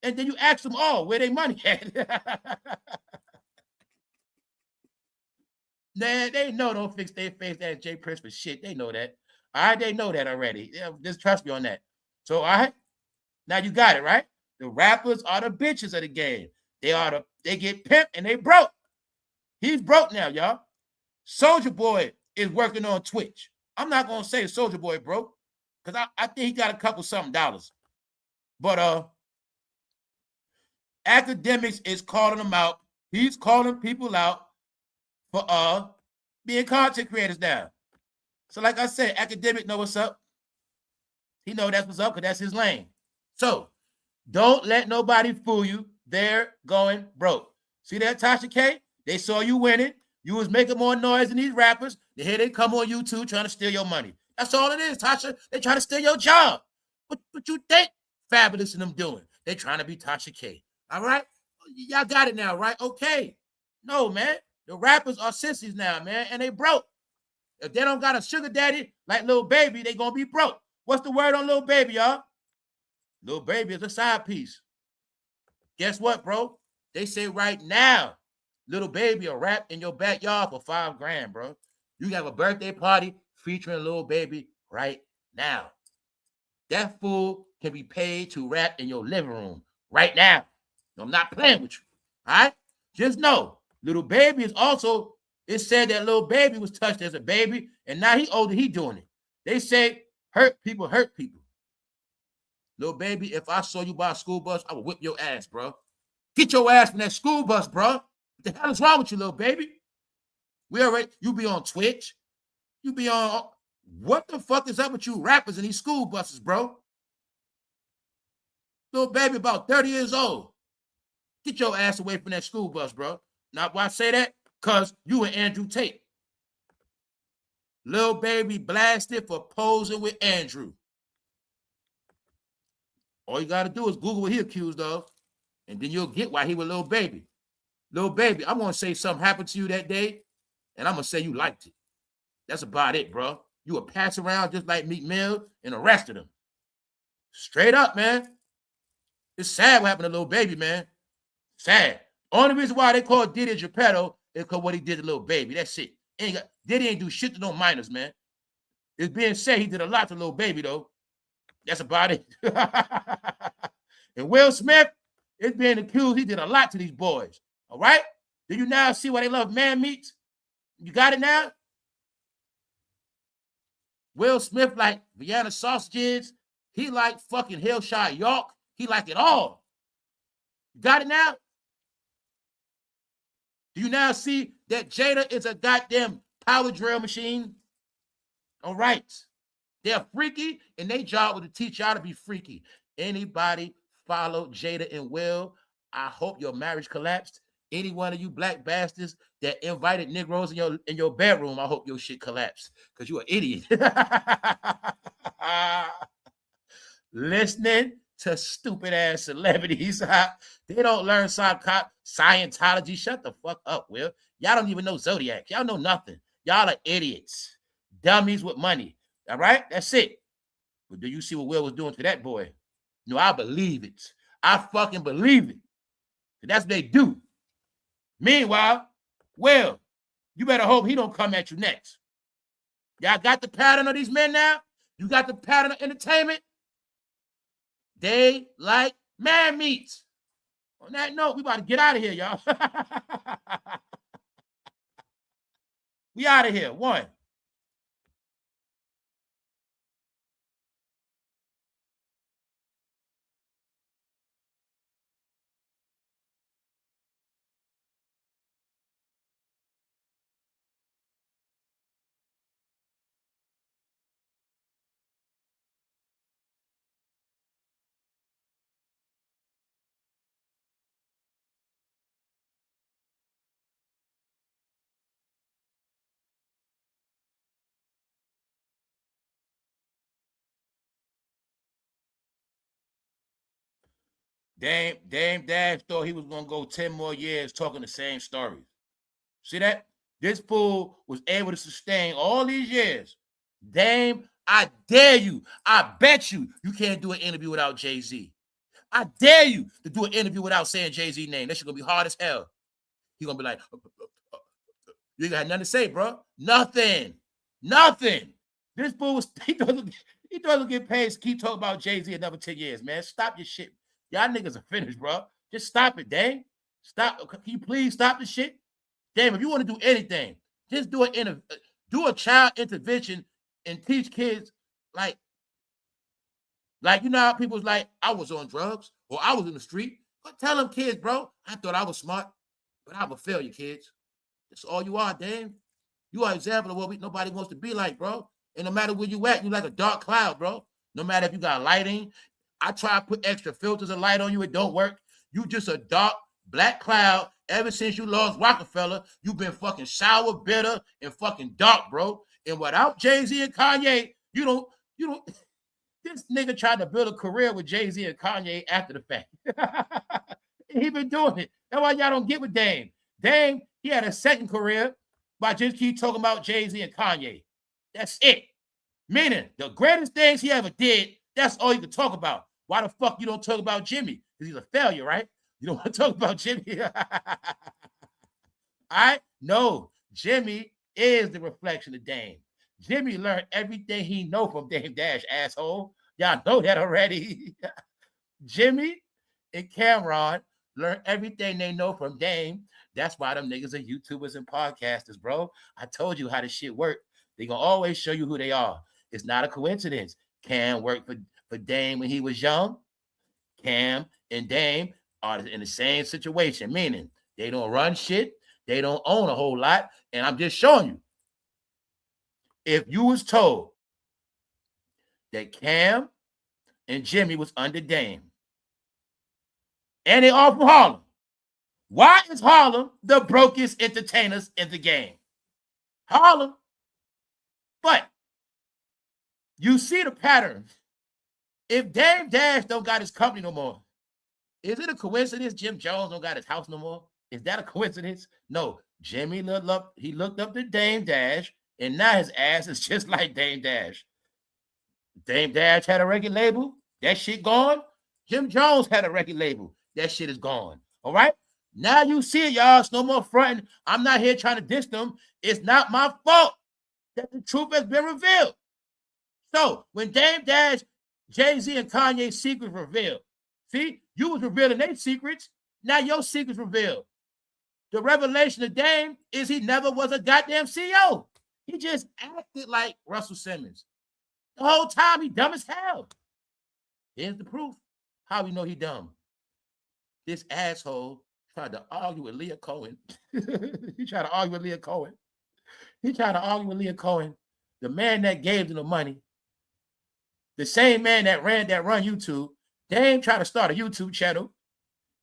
A: And then you ask them all where they money at. Nah, they know don't fix their face that Jay Prince for shit. They know that. All right, they know that already. Yeah, just trust me on that. So, all right, now you got it, right? The rappers are the bitches of the game. They get pimped and they broke. He's broke now, y'all. SOULJA Boy is working on Twitch. I'm not gonna say SOULJA Boy broke, because I think he got a couple something dollars. But Akademiks is calling him out. He's calling people out for being content creators now. So, like I said, Akademiks know what's up. He know that's what's up because that's his lane. So don't let nobody fool you. They're going broke. See that, Tasha K? They saw you winning. You was making more noise than these rappers. Here they come on YouTube trying to steal your money. That's all it is, Tasha. They trying to steal your job. What you think Fabulous and them doing? They trying to be Tasha K. All right? Y'all got it now, right? Okay. No, man. The rappers are sissies now, man, and they broke. If they don't got a sugar daddy like Lil Baby, they gonna be broke. What's the word on Lil Baby, y'all? Lil Baby is a side piece. Guess what, bro? They say right now, Lil Baby will rap in your backyard for $5,000, bro. You have a birthday party featuring Lil Baby right now. That fool can be paid to rap in your living room right now. I'm not playing with you. All right? Just know, Lil Baby is also, it said that Lil Baby was touched as a baby, and now he older, he doing it. They say hurt people hurt people. Lil Baby, if I saw you by a school bus, I would whip your ass, bro. Get your ass from that school bus, bro. What the hell is wrong with you, Lil Baby? You be on Twitch. You be on, what the fuck is up with you rappers in these school buses, bro? Lil Baby about 30 years old. Get your ass away from that school bus, bro. Now, why I say that? Because you and Andrew Tate. Lil Baby blasted for posing with Andrew. All you got to do is Google what he accused of, and then you'll get why he was Lil Baby. Lil Baby, I'm going to say something happened to you that day, and I'm going to say you liked it. That's about it, bro. You would pass around just like Meek Mill and arrested him. Straight up, man. It's sad what happened to Lil Baby, man. Sad. Only reason why they call Diddy Geppetto is because what he did to Lil Baby. That's it. Diddy ain't do shit to no minors, man. It's being said he did a lot to Lil Baby, though. That's about it. And Will Smith is being accused he did a lot to these boys. All right? Do you now see why they love man meats? You got it now? Will Smith like Vienna sausages. He like fucking Hillshire York. He like it all. You got it now? Do you now see that Jada is a goddamn power drill machine? All right. They're freaky, and their job was to teach y'all to be freaky. Anybody follow Jada and Will? I hope your marriage collapsed. Any one of you black bastards that invited Negroes in your bedroom, I hope your shit collapsed because you're an idiot. Listening to stupid ass celebrities. They don't learn Scientology. Shut the fuck up, Will. Y'all don't even know Zodiac. Y'all know nothing. Y'all are idiots. Dummies with money. All right? That's it. But do you see what Will was doing to that boy? No, I believe it. I fucking believe it. That's what they do. Meanwhile, Will, you better hope he don't come at you next. Y'all got the pattern of these men now? You got the pattern of entertainment? They like man meats. On that note, we about to get out of here, y'all. We out of here. One. Dame Dash thought he was gonna go 10 more years talking the same stories. See that? This fool was able to sustain all these years. Dame, I dare you. I bet you can't do an interview without Jay-Z. I dare you to do an interview without saying Jay-Z's name. That shit gonna be hard as hell. He gonna be like, you ain't got nothing to say, bro. Nothing. This fool was he doesn't get paid to keep talking about Jay-Z another 10 years, man. Stop your shit. Y'all niggas are finished, bro. Just stop it, Dame. Stop. Can you please stop the shit? Damn, if you want to do anything, just do a child intervention and teach kids like you know how people's like, I was on drugs or I was in the street. But tell them kids, bro, I thought I was smart, but I'm a failure, kids. That's all you are, damn. You are an example of what nobody wants to be like, bro. And no matter where you at, you like a dark cloud, bro. No matter if you got lighting. I try to put extra filters of light on you. It don't work. You just a dark black cloud. Ever since you lost Rockefeller, you've been fucking sour, bitter, and fucking dark, bro. And without Jay-Z and Kanye, you don't. This nigga tried to build a career with Jay-Z and Kanye after the fact. He been doing it. That's why y'all don't get with Dame. Dame, he had a second career by just keep talking about Jay-Z and Kanye. That's it. Meaning, the greatest things he ever did, that's all you can talk about. Why the fuck you don't talk about Jimmy? Because he's a failure, right? You don't want to talk about Jimmy. All right? No, Jimmy is the reflection of Dame. Jimmy learned everything he know from Dame Dash, asshole. Y'all know that already. Jimmy and Cameron learned everything they know from Dame. That's why them niggas are YouTubers and podcasters, bro. I told you how this shit work. They gonna always show you who they are. It's not a coincidence. Cam worked for Dame when he was young. Cam and Dame are in the same situation, meaning they don't run shit. They don't own a whole lot. And I'm just showing you. If you was told that Cam and Jimmy was under Dame, and they all from Harlem, why is Harlem the brokest entertainers in the game? Harlem. But you see the pattern. If Dame Dash don't got his company no more, is it a coincidence Jim Jones don't got his house no more? Is that a coincidence? No. Jimmy looked up to Dame Dash, and now his ass is just like Dame Dash. Dame Dash had a record label. That shit gone. Jim Jones had a record label. That shit is gone. All right? Now you see it, y'all. It's no more fronting. I'm not here trying to diss them. It's not my fault that the truth has been revealed. So when Dame Dash, Jay-Z, and Kanye's secrets revealed, see, you was revealing their secrets. Now your secrets revealed. The revelation of Dame is he never was a goddamn CEO. He just acted like Russell Simmons. The whole time he dumb as hell. Here's the proof. How we know he dumb. This asshole tried to argue with Leah Cohen. He tried to argue with Leah Cohen. The man that gave them the money. The same man that run YouTube. Dame tried to start a YouTube channel,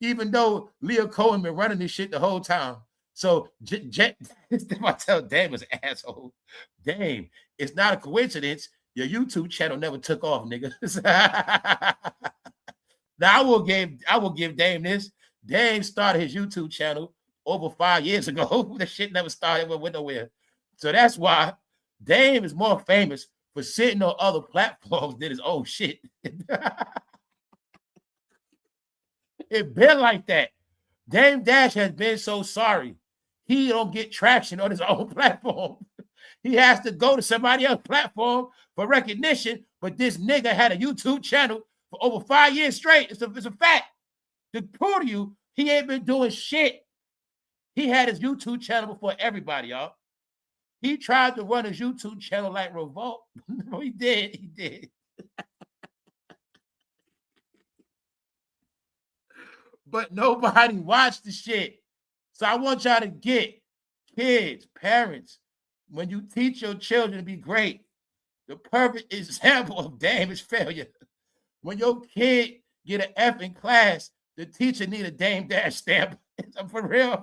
A: even though Leah Cohen been running this shit the whole time. So I tell Dame was an asshole. Dame, it's not a coincidence. Your YouTube channel never took off, nigga. Now I will give Dame this. Dame started his YouTube channel over 5 years ago. The shit never started, went nowhere. So that's why Dame is more famous for sitting on other platforms than his own shit. It been like that. Dame Dash has been so sorry. He don't get traction on his own platform. He has to go to somebody else's platform for recognition. But this nigga had a YouTube channel for over 5 years straight. It's a fact. To prove to you, he ain't been doing shit. He had his YouTube channel before everybody, y'all. He tried to run his YouTube channel like Revolt. He did. But nobody watched the shit. So I want y'all to get kids, parents, when you teach your children to be great, the perfect example of Dame is failure. When your kid get an F in class, the teacher need a Dame Dash stamp. For real.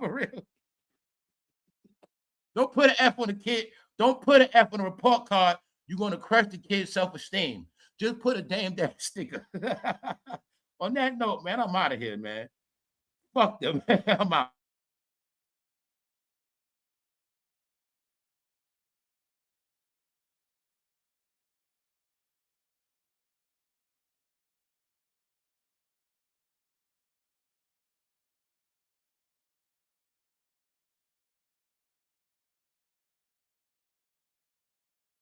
A: Don't put an F on the kid. Don't put an F on the report card. You're going to crush the kid's self-esteem. Just put a Dame Dash sticker On that note, man, I'm out of here, man. Fuck them, man. I'm out.